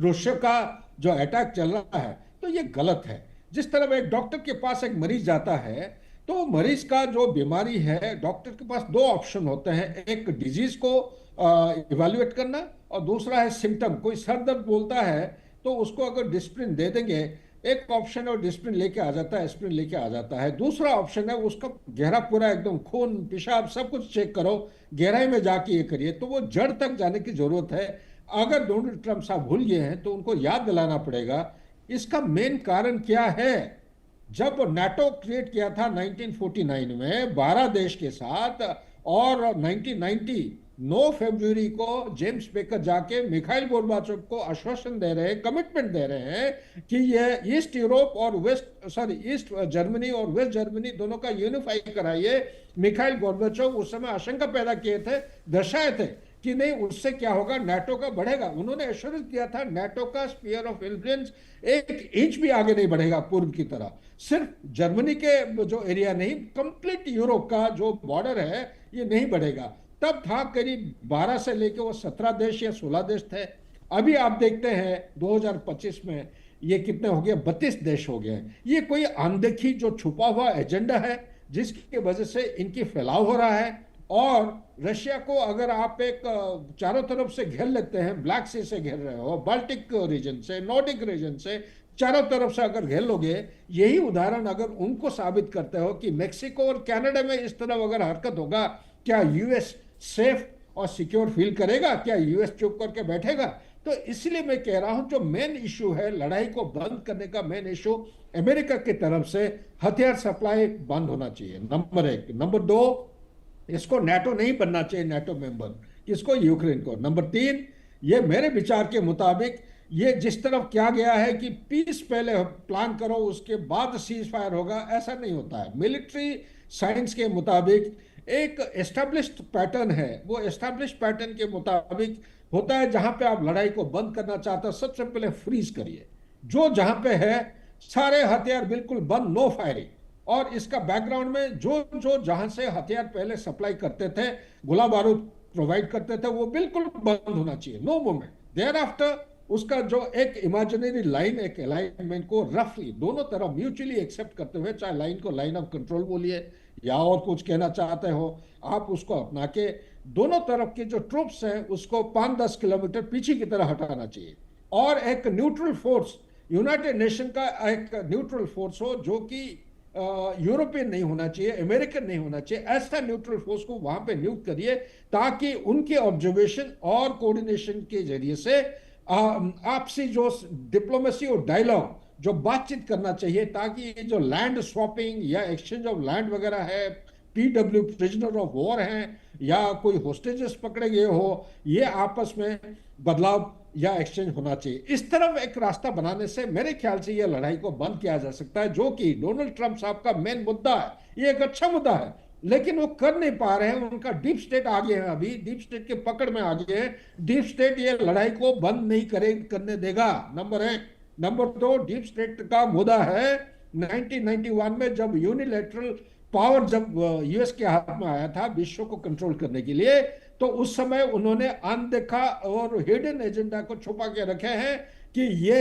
Speaker 3: रशिया का जो अटैक चल रहा है, तो ये गलत है। जिस तरह एक डॉक्टर के पास एक मरीज जाता है, तो मरीज का जो बीमारी है, डॉक्टर के पास दो ऑप्शन होते हैं, एक डिजीज को इवेल्युएट करना, और दूसरा है सिम्टम। कोई सर दर्द बोलता है तो उसको अगर डिस्प्रिन दे देंगे, एक ऑप्शन है वो डिस्प्रिन लेके आ जाता है, एस्प्रिन लेके आ जाता है। दूसरा ऑप्शन है उसका गहरा पूरा एकदम खून पेशाब सब कुछ चेक करो, गहराई में जाके ये करिए। तो वो जड़ तक जाने की जरूरत है। अगर डोनाल्ड ट्रंप साहब भूल गए हैं तो उनको याद दिलाना पड़ेगा। इसका मेन कारण क्या है? जब नाटो क्रिएट किया था 1949 में 12 देश के साथ, और 1990 9 फरवरी को जेम्स बेकर जाके मिखाइल गोर्बाचोव को आश्वासन दे रहे हैं, कमिटमेंट दे रहे हैं कि ये ईस्ट यूरोप और ईस्ट जर्मनी और वेस्ट जर्मनी दोनों का यूनिफाई कराइए। मिखाइल गोर्बाचोव उस समय आशंका पैदा किए थे, दर्शाए थे कि नहीं, उससे क्या होगा, नाटो का बढ़ेगा। उन्होंने एश्योरेंस दिया था नाटो का स्फीयर ऑफ इन्फ्लुएंस 1 इंच भी आगे नहीं बढ़ेगा पूर्व की तरह। सिर्फ जर्मनी के जो एरिया नहीं, कंप्लीट यूरोप का जो बॉर्डर है ये नहीं बढ़ेगा। तब था करीब 12 से लेके वो 17 देश या 16 देश थे। अभी आप देखते हैं 2025 में ये कितने हो गए, 32 देश हो गए। ये कोई अनदेखी जो छुपा हुआ एजेंडा है, जिसकी वजह से इनकी फैलाव हो रहा है। और रशिया को अगर आप एक चारों तरफ से घेर लेते हैं, ब्लैक सी से घेर रहे हो, बाल्टिक रीजन से, नॉर्डिक रीजन से, चारों तरफ से अगर घेर लोगे, यही उदाहरण अगर उनको साबित करते हो कि मेक्सिको और कनाडा में इस तरह अगर हरकत होगा, क्या यूएस सेफ और सिक्योर फील करेगा? क्या यूएस चुप करके बैठेगा? तो इसलिए मैं कह रहा हूं जो मेन इशू है, लड़ाई को बंद करने का मेन इशू, अमेरिका की तरफ से हथियार सप्लाई बंद होना चाहिए, नंबर 1। नंबर 2, इसको नाटो नहीं बनना चाहिए, नाटो मेंबर, किसको, यूक्रेन को। नंबर 3, ये मेरे विचार के मुताबिक ये जिस तरफ क्या गया है कि पीस पहले प्लान करो उसके बाद सीज फायर होगा, ऐसा नहीं होता है। मिलिट्री साइंस के मुताबिक एक एस्टेब्लिश्ड पैटर्न है, वो एस्टेब्लिश्ड पैटर्न के मुताबिक होता है। जहां पे आप लड़ाई को बंद करना चाहते हो, सबसे पहले फ्रीज करिए, जो जहां पे है सारे हथियार बिल्कुल बंद, नो फायरिंग। और इसका बैकग्राउंड में जो जो जहां से हथियार पहले सप्लाई करते थे, गोला बारूद प्रोवाइड करते थे, वो बिल्कुल बंद होना चाहिए, नो मूवमेंट। देयर आफ्टर उसका जो एक इमेजिनरी लाइन, एक अलाइनमेंट को रफली दोनों तरफ म्यूचुअली एक्सेप्ट करते हुए, चाहे लाइन को लाइन ऑफ कंट्रोल बोलिए या और कुछ कहना चाहते हो आप, उसको अपना के दोनों तरफ के जो ट्रूप्स हैं उसको 5-10 किलोमीटर पीछे की तरह हटाना चाहिए। और एक न्यूट्रल फोर्स, यूनाइटेड नेशन का एक न्यूट्रल फोर्स हो, जो कि यूरोपियन नहीं होना चाहिए, अमेरिकन नहीं होना चाहिए, ऐसा न्यूट्रल फोर्स को वहां पे नियुक्त करिए, ताकि उनके ऑब्जर्वेशन और कोऑर्डिनेशन के जरिए से आपसी जो डिप्लोमेसी और डायलॉग, जो बातचीत करना चाहिए, ताकि ये जो लैंड स्वैपिंग या एक्सचेंज ऑफ लैंड वगैरह है, पीडब्ल्यू प्रिजनर ऑफ वॉर हैं, या कोई होस्टेजेस पकड़े गए हो, ये आपस में बदलाव या एक्सचेंज होना चाहिए। इस तरफ एक रास्ता बनाने से मेरे ख्याल से यह लड़ाई को बंद किया जा सकता है, जो कि डोनाल्ड ट्रंप साहब का मेन मुद्दा है। ये एक अच्छा मुद्दा है, लेकिन वो कर नहीं पा रहे हैं। उनका डीप स्टेट आ गए हैं, अभी डीप स्टेट के पकड़ में आ गए हैं। डीप स्टेट ये लड़ाई को बंद नहीं करने देगा, नंबर 1। नंबर 2, डीप स्टेट का मुद्दा है 1991 में जब यूनिलैटरल पावर जब यूएस के हाथ में आया था विश्व को कंट्रोल करने के लिए, तो उस समय उन्होंने अनदेखा और हिडन एजेंडा को छुपा के रखे हैं कि ये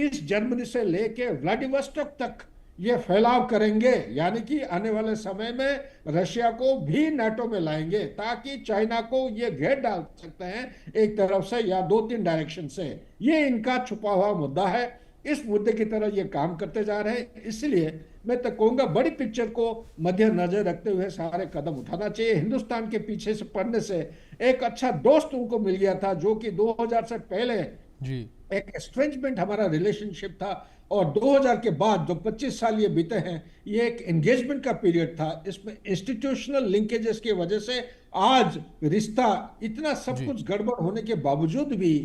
Speaker 3: ईस्ट जर्मनी से लेके व्लादिवोस्टोक तक ये फैलाव करेंगे, यानी कि आने वाले समय में रशिया को भी नाटो में लाएंगे, ताकि चाइना को ये घेर डाल सकते हैं एक तरफ से या 2-3 डायरेक्शन से। ये इनका छुपा हुआ मुद्दा है। इस मुद्दे की तरह ये काम करते जा रहे हैं। इसलिए मैं तो कहूंगा बड़ी पिक्चर को मद्देनजर रखते हुए सारे कदम उठाना चाहिए। हिंदुस्तान के पीछे से पढ़ने से एक अच्छा दोस्त उनको मिल गया था, जो कि 2000 से पहले
Speaker 1: जी
Speaker 3: एक एस्ट्रेंजमेंट हमारा रिलेशनशिप था, और 2000 के बाद जो 25 साल ये बीते हैं, ये एक एंगेजमेंट का पीरियड था। इसमें इंस्टीट्यूशनल लिंकेजेस की वजह से आज रिश्ता, इतना सब कुछ गड़बड़ होने के बावजूद भी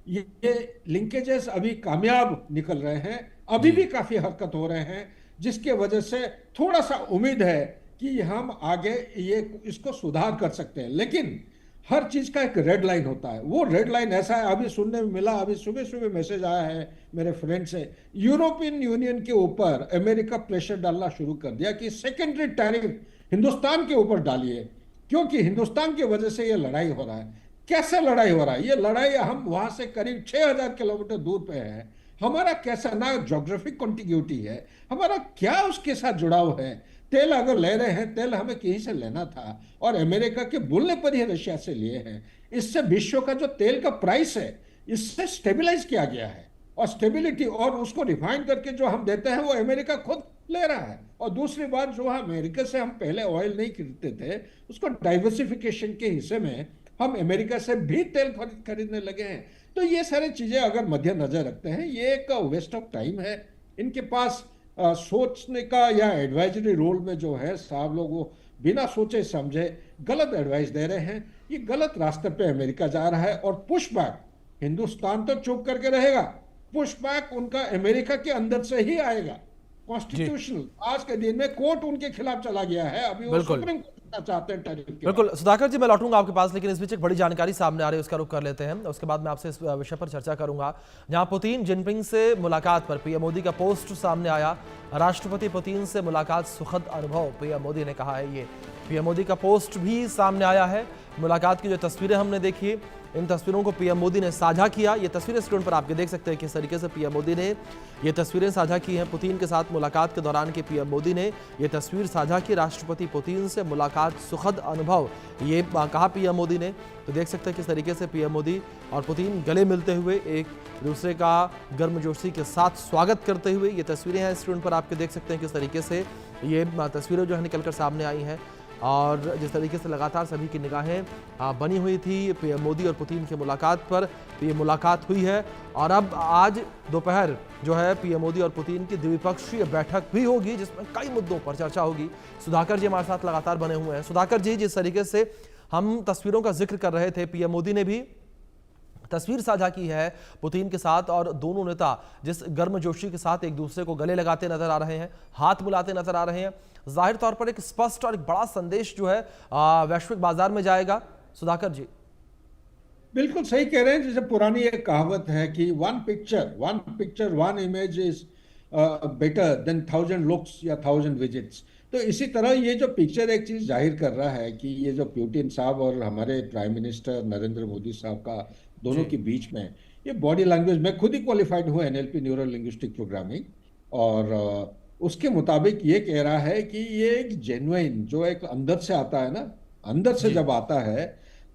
Speaker 3: ये लिंकेजेस अभी कामयाब निकल रहे हैं, अभी भी काफी हरकत हो रहे हैं, जिसके वजह से थोड़ा सा उम्मीद है कि हम आगे ये इसको सुधार कर सकते हैं। लेकिन हर चीज का एक रेड लाइन होता है। वो रेड लाइन ऐसा है, अभी सुनने में मिला, अभी सुबह सुबह मैसेज आया है मेरे फ्रेंड से, यूरोपियन यूनियन के ऊपर अमेरिका प्रेशर डालना शुरू कर दिया कि सेकेंडरी टैरिफ हिंदुस्तान के ऊपर डालिए, क्योंकि हिंदुस्तान की वजह से ये लड़ाई हो रहा है। कैसे लड़ाई हो रहा है? ये लड़ाई, हम वहां से करीब 6000 किलोमीटर दूर पे है। हमारा कैसा ना जोग्राफिक कॉन्टिग्यूटी है, हमारा क्या उसके साथ जुड़ाव है? तेल अगर ले रहे हैं, तेल हमें कहीं से लेना था, और अमेरिका के बोलने पर ही रशिया से लिए हैं। इससे विश्व का जो तेल का प्राइस है, इससे स्टेबलाइज किया गया है, और स्टेबिलिटी, और उसको रिफाइन करके जो हम देते हैं वो अमेरिका खुद ले रहा है। और दूसरी बात, जो अमेरिका से हम पहले ऑयल नहीं खरीदते थे, उसको डाइवर्सिफिकेशन के हिस्से में हम अमेरिका से भी तेल खरीदने लगे हैं। तो ये सारी चीजें अगर मद्देनजर रखते हैं, ये एक वेस्ट ऑफ टाइम है। इनके पास सोचने का या एडवाइजरी रोल में जो है साहब लोग, वो बिना सोचे समझे गलत एडवाइस दे रहे हैं। ये गलत रास्ते पे अमेरिका जा रहा है, और पुश बैक हिंदुस्तान तो चुप करके रहेगा, पुश बैक उनका अमेरिका के अंदर से ही आएगा। कॉन्स्टिट्यूशनल आज के दिन में कोर्ट उनके खिलाफ चला गया है, अभी वो सुप्रीम कोर्ट चाहते हैं टैरिफ के।
Speaker 1: बिल्कुल सुधाकर जी, मैं लौटूंगा आपके पास, लेकिन इस बीच एक बड़ी जानकारी सामने आ रही है, उसका रुख कर लेते हैं। उसके बाद मैं आपसे इस विषय पर चर्चा करूंगा। जहां पुतिन जिनपिंग से मुलाकात पर पीएम मोदी का पोस्ट सामने आया। राष्ट्रपति पुतिन से मुलाकात सुखद अनुभव, पीएम मोदी ने कहा है। ये पीएम मोदी का पोस्ट भी सामने आया है। मुलाकात की जो तस्वीरें हमने देखी, इन तस्वीरों को पीएम मोदी ने साझा किया। ये तस्वीरें स्क्रीन पर आपके देख सकते हैं किस तरीके से पीएम मोदी ने ये तस्वीरें साझा की हैं। पुतिन के साथ मुलाकात के दौरान के पीएम मोदी ने ये तस्वीर साझा की। राष्ट्रपति पुतिन से मुलाकात सुखद अनुभव, ये कहा पीएम मोदी ने। तो देख सकते हैं किस तरीके से पीएम मोदी और पुतिन गले मिलते हुए एक दूसरे का गर्मजोशी के साथ स्वागत करते हुए। ये तस्वीरें हैं स्क्रीन पर आपके देख सकते हैं किस तरीके से ये तस्वीरें जो है निकलकर सामने आई हैं, और जिस तरीके से लगातार सभी की निगाहें बनी हुई थी पीएम मोदी और पुतिन की मुलाकात पर। ये मुलाकात हुई है, और अब आज दोपहर जो है पीएम मोदी और पुतिन की द्विपक्षीय बैठक भी होगी, जिसमें कई मुद्दों पर चर्चा होगी। सुधाकर जी हमारे साथ लगातार बने हुए हैं। सुधाकर जी, जिस तरीके से हम तस्वीरों का जिक्र कर रहे थे, पीएम मोदी ने भी तस्वीर साझा की है पुतिन के साथ, और दोनों नेता जिस गर्मजोशी के साथ एक दूसरे को गले लगाते नजर आ रहे हैं, हाथ मिलाते नजर आ रहे हैं, जाहिर तौर पर एक स्पष्ट और एक बड़ा संदेश जो है वैश्विक बाजार में जाएगा। सुधाकर जी,
Speaker 3: बिल्कुल सही कह रहे हैं। जैसे पुरानी एक कहावत है कि one picture one image is better than 1000 looks या 1000 विजिट्स। तो इसी तरह ये जो पिक्चर एक चीज जाहिर कर रहा है कि ये जो पुतिन साहब और हमारे प्राइम मिनिस्टर नरेंद्र मोदी साहब का दोनों के बीच में ये बॉडी लैंग्वेज, मैं खुद ही क्वालिफाइड हूँ NLP न्यूरो लिंग्विस्टिक प्रोग्रामिंग, और उसके मुताबिक ये कह रहा है कि ये एक जेन्युइन जो एक अंदर से आता है ना, अंदर से जब आता है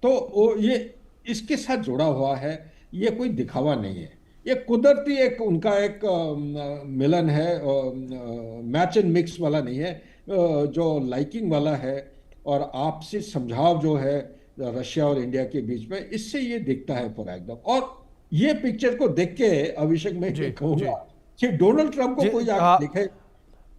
Speaker 3: तो वो ये इसके साथ जुड़ा हुआ है। ये कोई दिखावा नहीं है, ये कुदरती एक उनका एक मिलन है, मैच एंड मिक्स वाला नहीं है, जो लाइकिंग वाला है, और आपसी समझाव जो है रशिया और इंडिया के बीच में, इससे ये दिखता है पूरा एकदम। और ये पिक्चर को देख के अभिषेक मैं ये कहूंगा कि डोनाल्ड ट्रंप को कोई आगे दिखे।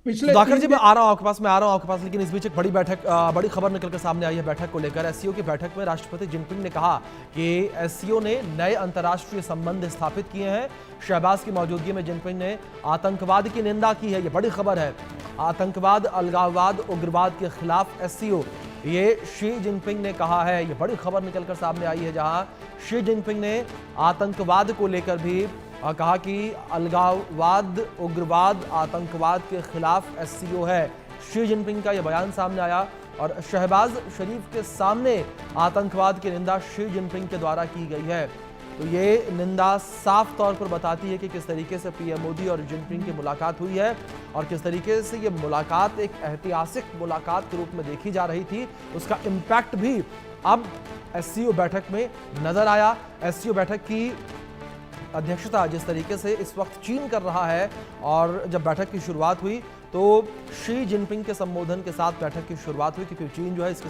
Speaker 1: सुधाकर जी, मैं आ रहा हूं आपके पास, लेकिन इस बीच एक बड़ी खबर निकलकर सामने आई है बैठक को लेकर। एससीओ की बैठक में राष्ट्रपति जिनपिंग ने कहा कि एससीओ ने नए अंतर्राष्ट्रीय संबंध स्थापित किए हैं। शहबाज की मौजूदगी में जिनपिंग ने आतंकवाद की निंदा की है। ये बड़ी खबर है। आतंकवाद, अलगाववाद, उग्रवाद के खिलाफ एससीओ, ये शी जिनपिंग ने कहा है। ये बड़ी खबर निकलकर सामने आई है, जहां शी जिनपिंग ने आतंकवाद को लेकर भी कहा कि अलगाववाद, उग्रवाद, आतंकवाद के खिलाफ एससीओ है। शी जिनपिंग का यह बयान सामने आया, और शहबाज शरीफ के सामने आतंकवाद की निंदा शी जिनपिंग के द्वारा की गई है। तो ये निंदा साफ तौर पर बताती है कि किस तरीके से पीएम मोदी और जिनपिंग की मुलाकात हुई है, और किस तरीके से ये मुलाकात एक ऐतिहासिक मुलाकात के रूप में देखी जा रही थी। उसका इम्पैक्ट भी अब एससीओ बैठक में नजर आया। एससीओ बैठक की अध्यक्षता जिस तरीके से इस वक्त चीन कर रहा है, और जब बैठक की शुरुआत हुई तो शी जिनपिंग के संबोधन के साथ बैठक की शुरुआत हुई, क्योंकि चीन जो है इसकी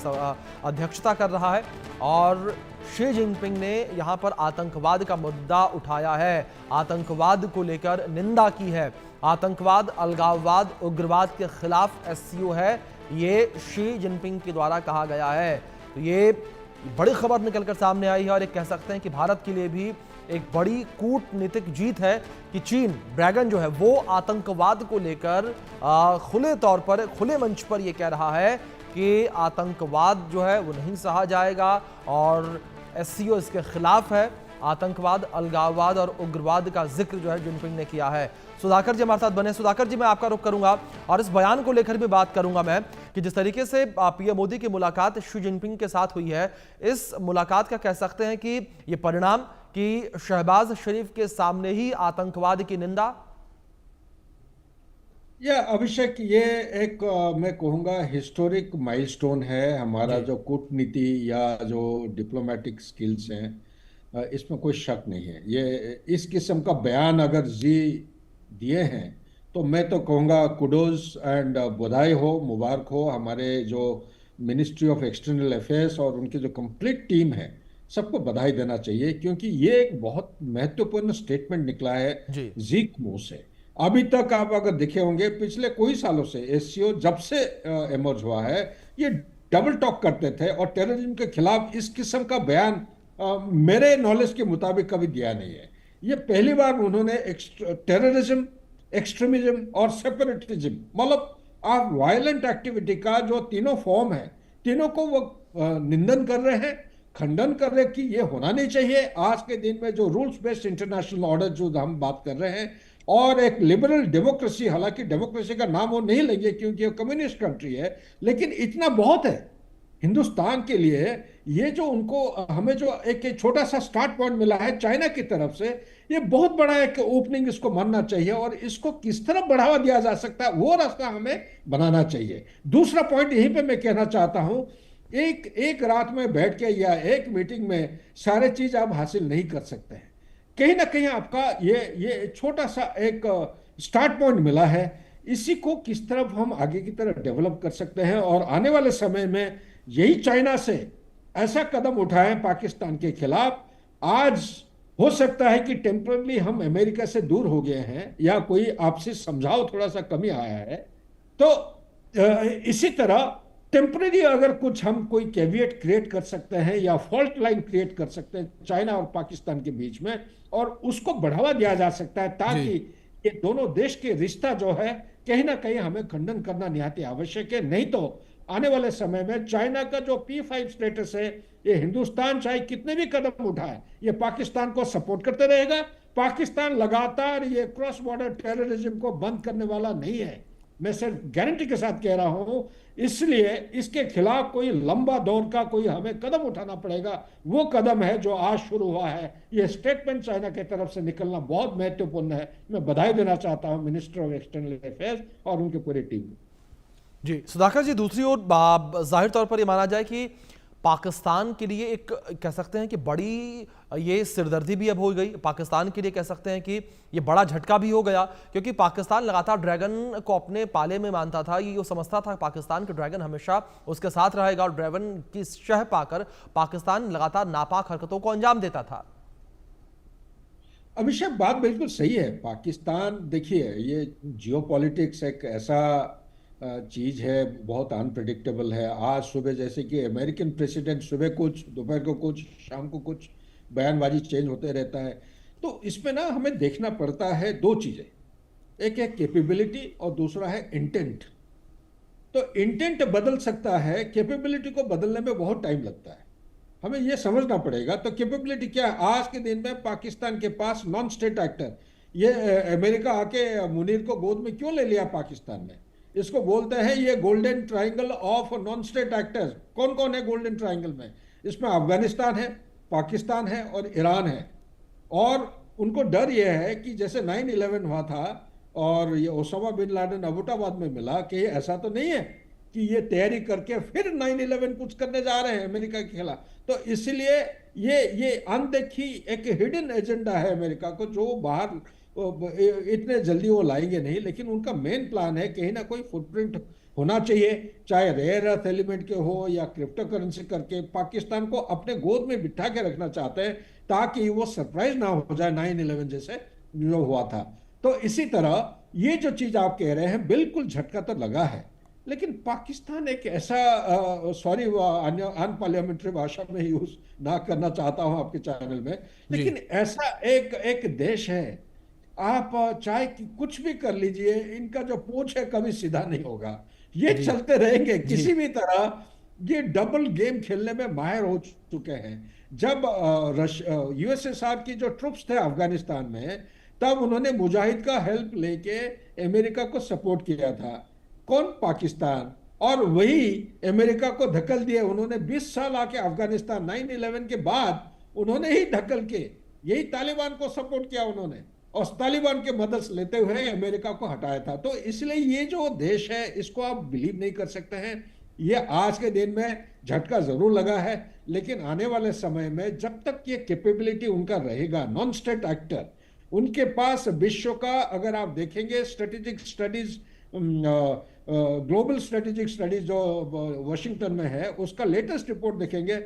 Speaker 1: अध्यक्षता कर रहा है, और शी जिनपिंग ने यहाँ पर आतंकवाद का मुद्दा उठाया है, आतंकवाद को लेकर निंदा की है। आतंकवाद, अलगाववाद, उग्रवाद के खिलाफ एससीओ है, ये शी जिनपिंग के द्वारा कहा गया है। तो ये बड़ी खबर निकलकर सामने आई है, और एक कह सकते हैं कि भारत के लिए भी एक बड़ी कूटनीतिक जीत है कि चीन ड्रैगन जो है वो आतंकवाद को लेकर खुले तौर पर, खुले मंच पर ये कह रहा है कि आतंकवाद जो है वो नहीं सहा जाएगा, और एससीओ इसके खिलाफ है। आतंकवाद, अलगाववाद और उग्रवाद का जिक्र जो है जिनपिंग ने किया है। सुधाकर जी हमारे साथ बने। सुधाकर जी, मैं आपका रुख करूंगा और इस बयान को लेकर भी बात करूंगा मैं कि जिस तरीके से पीएम मोदी की मुलाकात शी जिनपिंग के साथ हुई है, इस मुलाकात का कह सकते हैं कि ये परिणाम कि शहबाज शरीफ के सामने ही आतंकवाद की निंदा।
Speaker 3: अभिषेक, ये एक मैं कहूँगा हिस्टोरिक माइलस्टोन है हमारा जो कूटनीति या जो डिप्लोमेटिक स्किल्स हैं, इसमें कोई शक नहीं है। ये इस किस्म का बयान अगर जी दिए हैं तो मैं तो कहूँगा कुडोज एंड बधाई हो, मुबारक हो हमारे जो मिनिस्ट्री ऑफ एक्सटर्नल अफेयर्स और उनकी जो कंप्लीट टीम है, सबको बधाई देना चाहिए, क्योंकि ये एक बहुत महत्वपूर्ण स्टेटमेंट निकला है जी के मुंह से। अभी तक आप अगर देखे होंगे पिछले कोई सालों से एससीओ जब से इमर्ज हुआ है, ये डबल टॉक करते थे और टेररिज्म के खिलाफ इस किस्म का बयान मेरे नॉलेज के मुताबिक कभी दिया नहीं है। ये पहली बार उन्होंने टेररिज्म, एक्सट्रीमिज्म और सेपरेटिज्म, मतलब आप वायलेंट एक्टिविटी का जो तीनों फॉर्म है, तीनों को वो निंदन कर रहे हैं, खंडन कर रहे हैं कि ये होना नहीं चाहिए। आज के दिन में जो रूल्स बेस्ड इंटरनेशनल ऑर्डर जो हम बात कर रहे हैं, और एक लिबरल डेमोक्रेसी, हालांकि डेमोक्रेसी का नाम वो नहीं लेंगे क्योंकि ये कम्युनिस्ट कंट्री है, लेकिन इतना बहुत है हिंदुस्तान के लिए। ये जो उनको हमें जो एक छोटा सा स्टार्ट पॉइंट मिला है चाइना की तरफ से, ये बहुत बड़ा एक ओपनिंग इसको मानना चाहिए, और इसको किस तरह बढ़ावा दिया जा सकता है वो रास्ता हमें बनाना चाहिए। दूसरा पॉइंट यहीं पे मैं कहना चाहता हूं, एक रात में बैठ के या एक मीटिंग में सारे चीज आप हासिल नहीं कर सकते हैं। कहीं ना कहीं आपका ये छोटा सा एक स्टार्ट पॉइंट मिला है, इसी को किस तरफ हम आगे की तरफ डेवलप कर सकते हैं, और आने वाले समय में यही चाइना से ऐसा कदम उठाएं पाकिस्तान के खिलाफ। आज हो सकता है कि टेम्पररी हम अमेरिका से दूर हो गए हैं, या कोई आपसी समझाव थोड़ा सा कमी आया है, तो इसी तरह टेम्पररी अगर कुछ हम कोई कैविएट क्रिएट कर सकते हैं या फॉल्ट लाइन क्रिएट कर सकते हैं चाइना और पाकिस्तान के बीच में, और उसको बढ़ावा दिया जा सकता है, ताकि ये दोनों देश के रिश्ता जो है कहीं ना कहीं हमें खंडन करना निहायत आवश्यक है। नहीं तो आने वाले समय में चाइना का जो P5 स्टेटस है, ये हिंदुस्तान चाहे कितने भी कदम उठाए, ये पाकिस्तान को सपोर्ट करते रहेगा। पाकिस्तान लगातार ये क्रॉस बॉर्डर टेररिज्म को बंद करने वाला नहीं है, मैं सिर्फ गारंटी के साथ कह रहा हूं। इसलिए इसके खिलाफ कोई लंबा दौर का कोई हमें कदम उठाना पड़ेगा। वो कदम है जो आज शुरू हुआ है। ये स्टेटमेंट चाइना की तरफ से निकलना बहुत महत्वपूर्ण है। मैं बधाई देना चाहता हूं मिनिस्टर ऑफ एक्सटर्नल अफेयर्स और उनके पूरी टीम को।
Speaker 1: जी सुधाकर जी, दूसरी ओर जाहिर तौर पर यह माना जाए कि पाकिस्तान के लिए एक कह सकते हैं कि बड़ी ये सिरदर्दी भी अब हो गई। पाकिस्तान के लिए कह सकते हैं कि ये बड़ा झटका भी हो गया, क्योंकि पाकिस्तान लगातार ड्रैगन को अपने पाले में मानता था। ये समझता था पाकिस्तान के ड्रैगन हमेशा उसके साथ रहेगा, और ड्रैगन की शह पाकर पाकिस्तान लगातार नापाक हरकतों को अंजाम देता था।
Speaker 3: अभिषेक, बात बिल्कुल सही है। पाकिस्तान, देखिए, ये जियोपॉलिटिक्स एक ऐसा चीज है, बहुत अनप्रिडिक्टेबल है। आज सुबह जैसे कि अमेरिकन प्रेसिडेंट सुबह कुछ, दोपहर को कुछ, शाम को कुछ, बयानबाजी चेंज होते रहता है। तो इसमें ना हमें देखना पड़ता है दो चीजें, एक है कैपेबिलिटी और दूसरा है इंटेंट। तो इंटेंट बदल सकता है, कैपेबिलिटी को बदलने में बहुत टाइम लगता है, हमें यह समझना पड़ेगा। तो कैपेबिलिटी क्या है? आज के दिन में पाकिस्तान के पास नॉन स्टेट एक्टर, ये अमेरिका आके मुनीर को गोद में क्यों ले लिया पाकिस्तान में? इसको बोलते हैं ये golden triangle of non state actors. कौन कौन है गोल्डन ट्रायंगल में? इसमें अफगानिस्तान है, पाकिस्तान है और ईरान है। और उनको डर यह है कि जैसे 9/11 हुआ था और ये ओसामा बिन लादेन अबोटाबाद में मिला, कि ऐसा तो नहीं है कि ये तैयारी करके फिर 9/11 कुछ करने जा रहे हैं अमेरिका के खिलाफ। तो इसलिए ये अनदेखी एक हिडन एजेंडा है अमेरिका को, जो बाहर इतने जल्दी वो लाएंगे नहीं, लेकिन उनका मेन प्लान है कहीं ना कोई फुटप्रिंट होना चाहिए, चाहे रेयर अर्थ एलिमेंट के हो या क्रिप्टो करेंसी करके पाकिस्तान को अपने गोद में बिठा के रखना चाहते हैं, ताकि वो सरप्राइज ना हो जाए 9/11 जैसे जो हुआ था। तो इसी तरह ये जो चीज आप कह रहे हैं, बिल्कुल झटका तो लगा है, लेकिन पाकिस्तान एक ऐसा, सॉरी अनपार्लियामेंट्री भाषा में यूज ना करना चाहता हूं आपके चैनल में,
Speaker 1: जी
Speaker 3: लेकिन ऐसा एक एक देश है, आप चाहे कि कुछ भी कर लीजिए, इनका जो पूंछ है कभी सीधा नहीं होगा, ये
Speaker 1: जी
Speaker 3: चलते रहेंगे
Speaker 1: जी
Speaker 3: किसी भी तरह। ये डबल गेम खेलने में माहिर हो चुके हैं। जब यूएसएसआर की जो ट्रुप्स थे अफगानिस्तान में, तब उन्होंने मुजाहिद का हेल्प लेके अमेरिका को सपोर्ट किया था। कौन? पाकिस्तान। और वही अमेरिका को धक्कल दिए उन्होंने 20 साल आके अफगानिस्तान 9/11 के बाद उन्होंने ही धक्कल के यही तालिबान को सपोर्ट किया उन्होंने, और तालिबान के मदद लेते हुए अमेरिका को हटाया था। तो इसलिए ये जो देश है, इसको आप बिलीव नहीं कर सकते हैं। ये आज के दिन में झटका जरूर लगा है, लेकिन आने वाले समय में जब तक ये कैपेबिलिटी उनका रहेगा, नॉन स्टेट एक्टर, उनके पास विश्व का, अगर आप देखेंगे strategic studies, global strategic studies जो वाशिंगटन में है, उसका लेटेस्ट रिपोर्ट देखेंगे,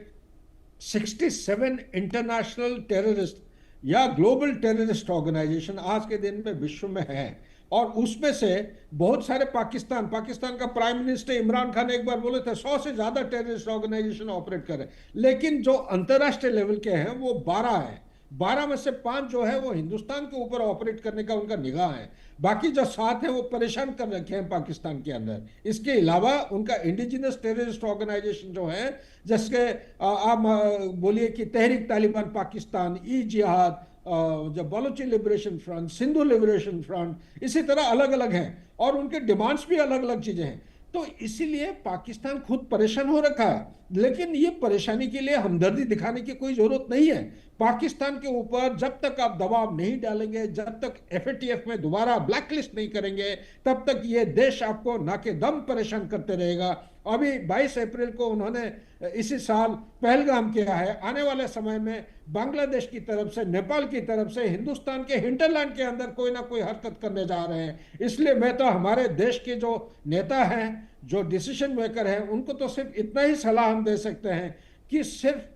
Speaker 3: 67 इंटरनेशनल टेररिस्ट या ग्लोबल टेररिस्ट ऑर्गेनाइजेशन आज के दिन में विश्व में है, और उसमें से बहुत सारे पाकिस्तान का प्राइम मिनिस्टर इमरान खान एक बार बोले थे 100 से ज्यादा टेररिस्ट ऑर्गेनाइजेशन ऑपरेट कर रहे हैं, लेकिन जो अंतरराष्ट्रीय लेवल के हैं वो 12 है। 12 में से 5 जो है वो हिंदुस्तान के ऊपर ऑपरेट करने का उनका निगाह है, बाकी जो 7 है वो परेशान कर रखे हैं पाकिस्तान के अंदर। इसके अलावा उनका इंडिजिनस टेररिस्ट ऑर्गेनाइजेशन जो है, जैसे आप बोलिए कि तहरीक तालिबान पाकिस्तान, ई जिहाद, जब Balochi liberation front, Sindhu liberation front, इसी तरह अलग अलग हैं, और उनके डिमांड्स भी अलग अलग चीजें हैं। तो इसीलिए पाकिस्तान खुद परेशान हो रखा है, लेकिन ये परेशानी के लिए हमदर्दी दिखाने की कोई जरूरत नहीं है। पाकिस्तान के ऊपर जब तक आप दबाव नहीं डालेंगे, जब तक एफएटीएफ में दोबारा ब्लैकलिस्ट नहीं करेंगे, तब तक ये देश आपको नाके दम परेशान करते रहेगा। अभी 22 अप्रैल को उन्होंने इसी साल पहलगाम किया है, आने वाले समय में बांग्लादेश की तरफ से, नेपाल की तरफ से, हिंदुस्तान के हिंटरलैंड के अंदर कोई ना कोई हरकत करने जा रहे हैं। इसलिए मैं तो हमारे देश के जो नेता हैं, जो डिसीजन मेकर हैं, उनको तो सिर्फ इतना ही सलाह हम दे सकते हैं कि सिर्फ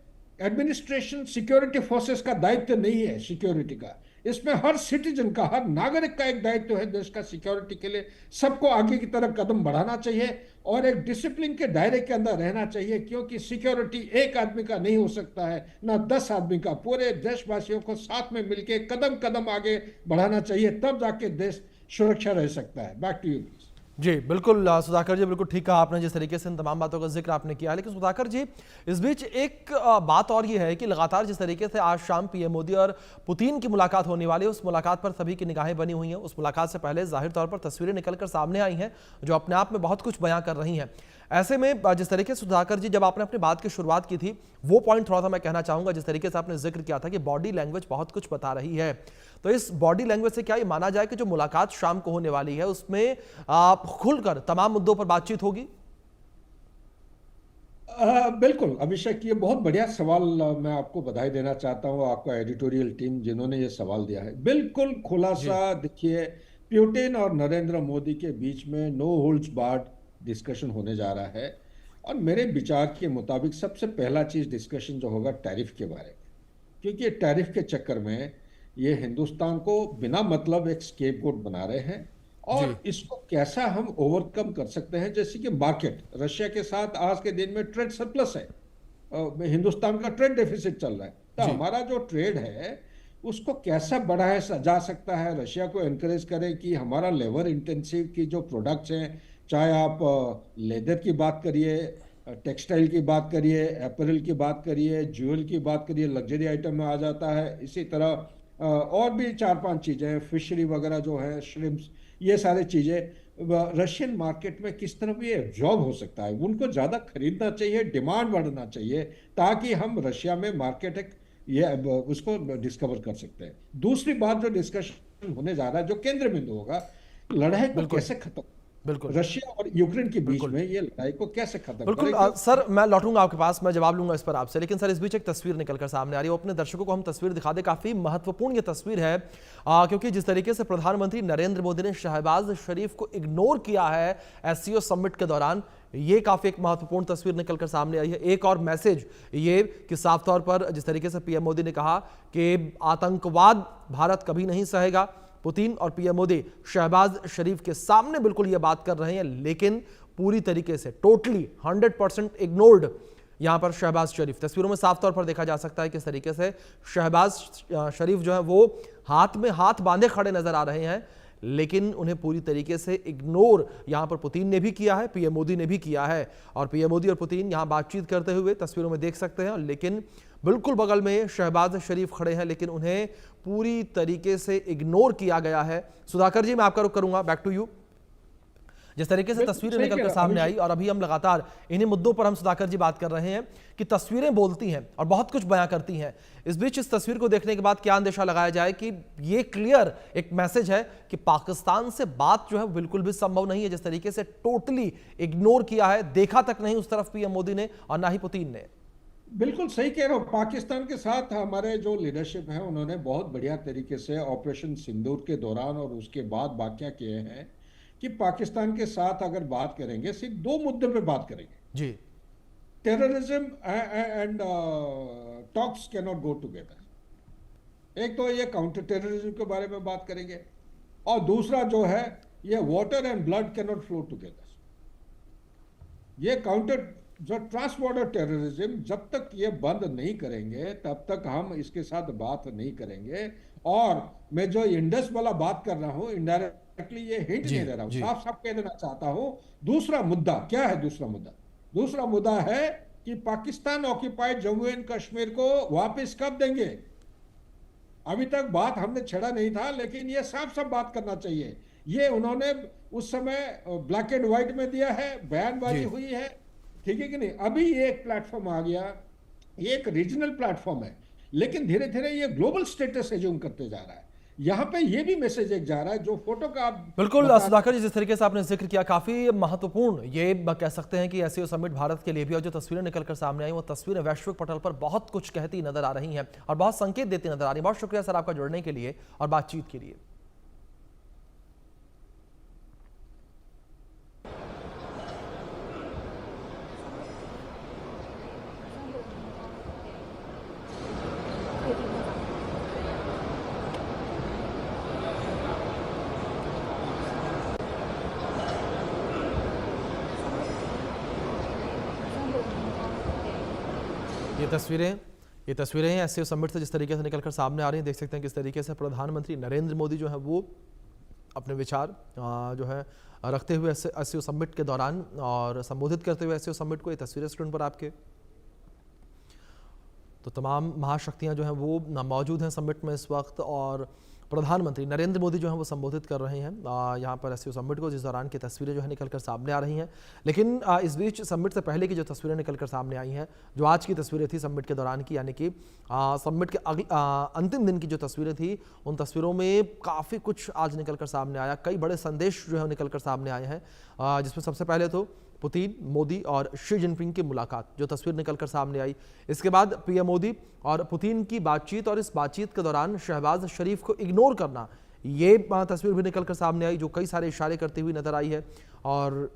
Speaker 3: एडमिनिस्ट्रेशन, सिक्योरिटी फोर्सेस का दायित्व नहीं है सिक्योरिटी का, इसमें हर सिटीजन का, हर नागरिक का एक दायित्व है देश का सिक्योरिटी के लिए। सबको आगे की तरफ कदम बढ़ाना चाहिए और एक डिसिप्लिन के दायरे के अंदर रहना चाहिए, क्योंकि सिक्योरिटी एक आदमी का नहीं हो सकता है, ना 10 आदमी का। पूरे देशवासियों को साथ में मिलकर कदम कदम आगे बढ़ाना चाहिए, तब जाके देश सुरक्षा रह सकता है। Back to you please.
Speaker 1: जी बिल्कुल सुधाकर जी, बिल्कुल ठीक कहा आपने, जिस तरीके से इन तमाम बातों का जिक्र आपने किया। लेकिन सुधाकर जी, इस बीच एक बात और ये है कि लगातार जिस तरीके से आज शाम पीएम मोदी और पुतिन की मुलाकात होने वाली है, उस मुलाकात पर सभी की निगाहें बनी हुई हैं। उस मुलाकात से पहले जाहिर तौर पर तस्वीरें निकलकर सामने आई हैं जो अपने आप में बहुत कुछ बयां कर रही हैं। ऐसे में जिस तरीके से सुधाकर जी, जब आपने अपनी बात की शुरुआत की थी, वो पॉइंट थोड़ा सा मैं कहना चाहूंगा, जिस तरीके से आपने जिक्र किया था कि बॉडी लैंग्वेज बहुत कुछ बता रही है। तो इस बॉडी लैंग्वेज से क्या ये माना जाए कि जो मुलाकात शाम को होने वाली है उसमें खुलकर तमाम मुद्दों पर बातचीत होगी?
Speaker 3: बिल्कुल अभिषेक, ये बहुत बढ़िया सवाल। मैं आपको बधाई देना चाहता हूँ, आपका एडिटोरियल टीम जिन्होंने ये सवाल दिया है। बिल्कुल खुलासा, देखिए पुतिन और नरेंद्र मोदी के बीच में नो होल्ड्स बार्ड डिस्कशन होने जा रहा है, और मेरे विचार के मुताबिक सबसे पहला चीज डिस्कशन जो होगा टैरिफ के बारे में, क्योंकि टैरिफ के चक्कर में ये हिंदुस्तान को बिना मतलब एक स्केपगोट बना रहे हैं, और इसको कैसा हम ओवरकम कर सकते हैं। जैसे कि मार्केट, रशिया के साथ आज के दिन में ट्रेड सरप्लस है, हिंदुस्तान का ट्रेड डेफिसिट चल रहा है, तो हमारा जो ट्रेड है उसको कैसा बढ़ाया जा सकता है, रशिया को एनकरेज करें कि हमारा लेबर इंटेंसिव की जो प्रोडक्ट्स हैं, चाहे आप लेदर की बात करिए, टेक्सटाइल की बात करिए, अपैरल की बात करिए, ज्वेल की बात करिए, लग्जरी आइटम में आ जाता है। इसी तरह और भी 4-5 चीज़ें, फिशरी वगैरह जो है, श्रिम्प्स, ये सारी चीज़ें रशियन मार्केट में किस तरह भी एब्जॉर्ब हो सकता है। उनको ज़्यादा खरीदना चाहिए, डिमांड बढ़ना चाहिए, ताकि हम रशिया में मार्केट एक ये उसको डिस्कवर कर सकते हैं। दूसरी बात जो डिस्कशन होने जा रहा है, जो केंद्र बिंदु होगा, लड़ाई को कैसे खत्म,
Speaker 1: बिल्कुल
Speaker 3: रशिया और यूक्रेन के बीच
Speaker 1: बिल्कुल
Speaker 3: में ये लड़ाई को कैसे खत्म
Speaker 1: बिल्कुल
Speaker 3: करेगी।
Speaker 1: सर मैं लौटूंगा आपके पास, मैं जवाब लूंगा इस पर आपसे, लेकिन सर इस बीच एक तस्वीर निकलकर सामने आ रही है, वो अपने दर्शकों को हम तस्वीर दिखा दें। काफी महत्वपूर्ण ये तस्वीर है क्योंकि जिस तरीके से प्रधानमंत्री नरेंद्र मोदी ने शहबाज शरीफ को इग्नोर किया है एससीओ समिट के दौरान, ये काफी एक महत्वपूर्ण तस्वीर निकलकर सामने आई है। एक और मैसेज ये कि साफ तौर पर जिस तरीके से पीएम मोदी ने कहा कि आतंकवाद भारत कभी नहीं सहेगा, पुतिन और पीएम मोदी शहबाज शरीफ के सामने बिल्कुल ये बात कर रहे हैं, लेकिन पूरी तरीके से टोटली 100% इग्नोर्ड यहां पर शहबाज शरीफ। तस्वीरों में साफ तौर पर देखा जा सकता है किस तरीके से शहबाज शरीफ जो है वो हाथ में हाथ बांधे खड़े नजर आ रहे हैं, लेकिन उन्हें पूरी तरीके से इग्नोर यहां पर पुतिन ने भी किया है, पीएम मोदी ने भी किया है। और पीएम मोदी और पुतिन यहां बातचीत करते हुए तस्वीरों में देख सकते हैं, लेकिन बिल्कुल बगल में शहबाज शरीफ खड़े हैं, लेकिन उन्हें पूरी तरीके से इग्नोर किया गया है। सुधाकर जी मैं आपका रुख करूंगा, बैक टू यू। जिस तरीके से तस्वीरें निकलकर सामने आई और अभी हम लगातार इन्हीं मुद्दों पर हम सुधाकर जी बात कर रहे हैं कि तस्वीरें बोलती हैं और बहुत कुछ बयां करती हैं। इस बीच इस तस्वीर को देखने के बाद क्या अंदेशा लगाया जाए कि ये क्लियर एक मैसेज है कि पाकिस्तान से बात जो है बिल्कुल भी संभव नहीं है, जिस तरीके से टोटली इग्नोर किया है, देखा तक नहीं उस तरफ पीएम मोदी ने और ना ही पुतिन ने।
Speaker 3: बिल्कुल सही कह रहे हो। पाकिस्तान के साथ हमारे जो लीडरशिप है उन्होंने बहुत बढ़िया तरीके से ऑपरेशन सिंदूर के दौरान और उसके बाद वाकया किए हैं कि पाकिस्तान के साथ अगर बात करेंगे सिर्फ दो मुद्दों पे बात करेंगे
Speaker 1: जी,
Speaker 3: terrorism and talks can not go together. एक तो ये काउंटर टेररिज्म के बारे में बात करेंगे और दूसरा जो है ये water and blood can not flow together. ये काउंटर जो ट्रांस बॉर्डर टेररिज्म जब तक ये बंद नहीं करेंगे तब तक हम इसके साथ बात नहीं करेंगे। और मैं जो इंडस वाला बात कर रहा हूं इनडायरेक्टली ये हिंट नहीं दे रहा हूं, साफ साफ कह देना चाहता हूं। दूसरा मुद्दा क्या है? दूसरा मुद्दा है कि पाकिस्तान ऑक्यूपाइड जम्मू एंड कश्मीर को वापस कब देंगे। अभी तक बात हमने छेड़ा नहीं था, लेकिन ये साफ साफ बात करना चाहिए। ये उन्होंने उस समय ब्लैक एंड व्हाइट में दिया है, बयानबाजी हुई है, ठीक है कि नहीं। अभी ये एक प्लेटफॉर्म आ गया, ये एक रीजनल प्लेटफॉर्म है, लेकिन धीरे धीरे ये ग्लोबल स्टेटस एज्यूम करते जा रहा है। यहां पे ये भी मैसेज एक जा रहा है जो फोटो का आप
Speaker 1: बिल्कुल सुधाकर जी जिस तरीके से आपने जिक्र किया काफी महत्वपूर्ण ये कह सकते हैं कि एससीओ समिट भारत के लिए भी, और जो तस्वीरें निकलकर सामने आई वो तस्वीरें वैश्विक पटल पर बहुत कुछ कहती नजर आ रही हैं और बहुत संकेत देती नजर आ रही है। बहुत शुक्रिया सर आपका जुड़ने के लिए और बातचीत के लिए। ये तस्वीरें हैं एससीओ समिट से जिस तरीके से निकलकर सामने आ रही हैं। देख सकते हैं किस तरीके से प्रधानमंत्री नरेंद्र मोदी जो है वो अपने विचार जो है रखते हुए एससीओ समिट के दौरान और संबोधित करते हुए एससीओ समिट को। ये तस्वीरें स्क्रीन पर आपके, तो तमाम महाशक्तियां जो हैं वो मौजूद हैं समिट में इस वक्त और प्रधानमंत्री नरेंद्र मोदी जो है वो संबोधित कर रहे हैं यहाँ पर एससीओ समिट को, जिस दौरान की तस्वीरें जो है निकलकर सामने आ रही हैं। लेकिन इस बीच समिट से पहले की जो तस्वीरें निकलकर सामने आई हैं, जो आज की तस्वीरें थी समिट के दौरान की, यानी कि समिट के अंतिम दिन की जो तस्वीरें थी, उन तस्वीरों में काफ़ी कुछ आज निकलकर सामने आया। कई बड़े संदेश जो है निकलकर सामने आए हैं, जिसमें सबसे पहले तो पुतिन, मोदी और शी जिनपिंग की मुलाकात जो तस्वीर निकलकर सामने आई। इसके बाद पीएम मोदी और पुतिन की बातचीत और इस बातचीत के दौरान शहबाज शरीफ को इग्नोर करना, ये तस्वीर भी निकलकर सामने आई जो कई सारे इशारे करती हुई नजर आई है। और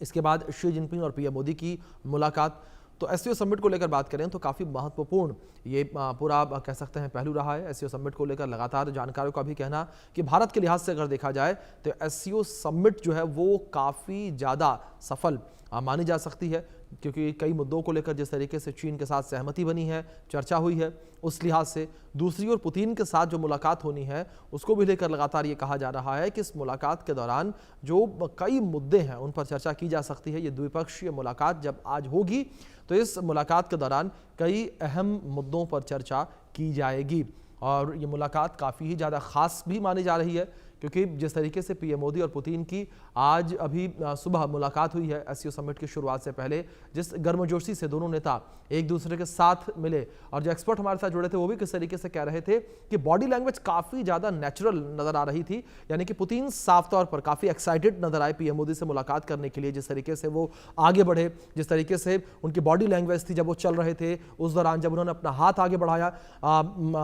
Speaker 1: इसके बाद शी जिनपिंग और पीएम मोदी की मुलाकात। तो एससीओ समिट को लेकर बात करें तो काफ़ी महत्वपूर्ण ये पूरा कह सकते हैं पहलू रहा है एससीओ समिट को लेकर। लगातार जानकारों का भी कहना कि भारत के लिहाज से अगर देखा जाए तो एससीओ समिट जो है वो काफ़ी ज़्यादा सफल मानी जा सकती है, क्योंकि कई मुद्दों को लेकर जिस तरीके से चीन के साथ सहमति बनी है, चर्चा हुई है, उस लिहाज से। दूसरी ओर पुतिन के साथ जो मुलाकात होनी है उसको भी लेकर लगातार ये कहा जा रहा है कि इस मुलाकात के दौरान जो कई मुद्दे हैं उन पर चर्चा की जा सकती है। ये द्विपक्षीय मुलाकात जब आज होगी तो इस मुलाकात के दौरान कई अहम मुद्दों पर चर्चा की जाएगी और ये मुलाकात काफ़ी ही ज़्यादा ख़ास भी मानी जा रही है, क्योंकि जिस तरीके से पीएम मोदी और पुतिन की आज अभी सुबह मुलाकात हुई है एससीओ समिट की शुरुआत से पहले, जिस गर्मजोशी से दोनों नेता एक दूसरे के साथ मिले, और जो एक्सपर्ट हमारे साथ जुड़े थे वो भी किस तरीके से कह रहे थे कि बॉडी लैंग्वेज काफ़ी ज़्यादा नेचुरल नज़र आ रही थी। यानी कि पुतिन साफ तौर पर काफ़ी एक्साइटेड नजर आए पीएम मोदी से मुलाकात करने के लिए, जिस तरीके से वो आगे बढ़े, जिस तरीके से उनकी बॉडी लैंग्वेज थी जब वो चल रहे थे, उस दौरान जब उन्होंने अपना हाथ आगे बढ़ाया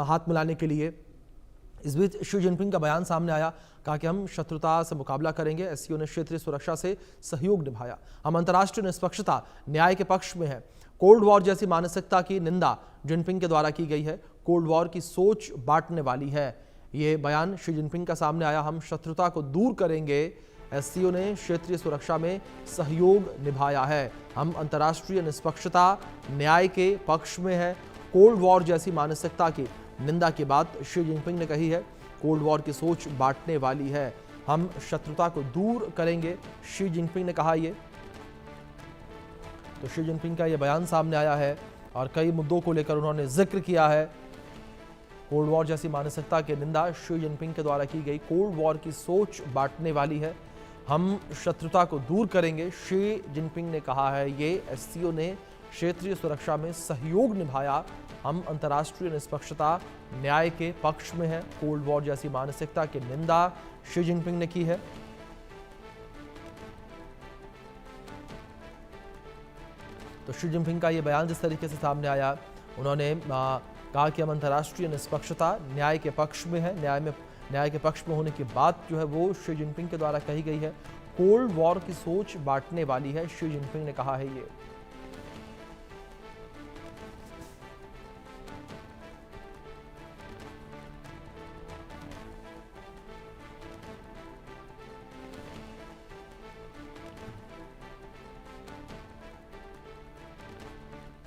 Speaker 1: हाथ मिलाने के लिए। इस बीच शी जिनपिंग का बयान सामने आया, कहा कि हम शत्रुता से मुकाबला करेंगे। एससीओ ने क्षेत्रीय सुरक्षा से सहयोग निभाया, हम अंतर्राष्ट्रीय निष्पक्षता न्याय के पक्ष में हैं। कोल्ड वॉर जैसी मानसिकता की निंदा जिनपिंग के द्वारा की गई है, कोल्ड वॉर की सोच बांटने वाली है। ये बयान शी जिनपिंग का सामने आया, हम शत्रुता को दूर करेंगे। एससीओ ने क्षेत्रीय सुरक्षा में सहयोग निभाया है, हम अंतर्राष्ट्रीय निष्पक्षता न्याय के पक्ष में है। कोल्ड वॉर जैसी मानसिकता की निंदा की बात शी जिनपिंग ने कही है, कोल्ड वॉर की सोच बांटने वाली है, हम शत्रुता को दूर करेंगे, शी जिनपिंग ने कहा। ये तो शी जिनपिंग का ये बयान सामने आया है और कई मुद्दों को लेकर उन्होंने जिक्र किया है। कोल्ड वॉर जैसी मानसिकता की निंदा शी जिनपिंग के द्वारा की गई, कोल्ड वॉर की सोच बांटने वाली है, हम शत्रुता को दूर करेंगे, शी जिनपिंग ने कहा है। ये एससीओ ने क्षेत्रीय सुरक्षा में सहयोग निभाया, हम अंतर्राष्ट्रीय निष्पक्षता न्याय के पक्ष में हैं। कोल्ड वॉर जैसी मानसिकता की निंदा शी जिनपिंग ने की है। तो शी जिनपिंग का ये बयान जिस तरीके से सामने आया, उन्होंने कहा कि हम अंतर्राष्ट्रीय निष्पक्षता न्याय के पक्ष में है। न्याय के पक्ष में होने की बात जो है वो शी जिनपिंग के द्वारा कही गई है। कोल्ड वॉर की सोच बांटने वाली है, शी जिनपिंग ने कहा है ये।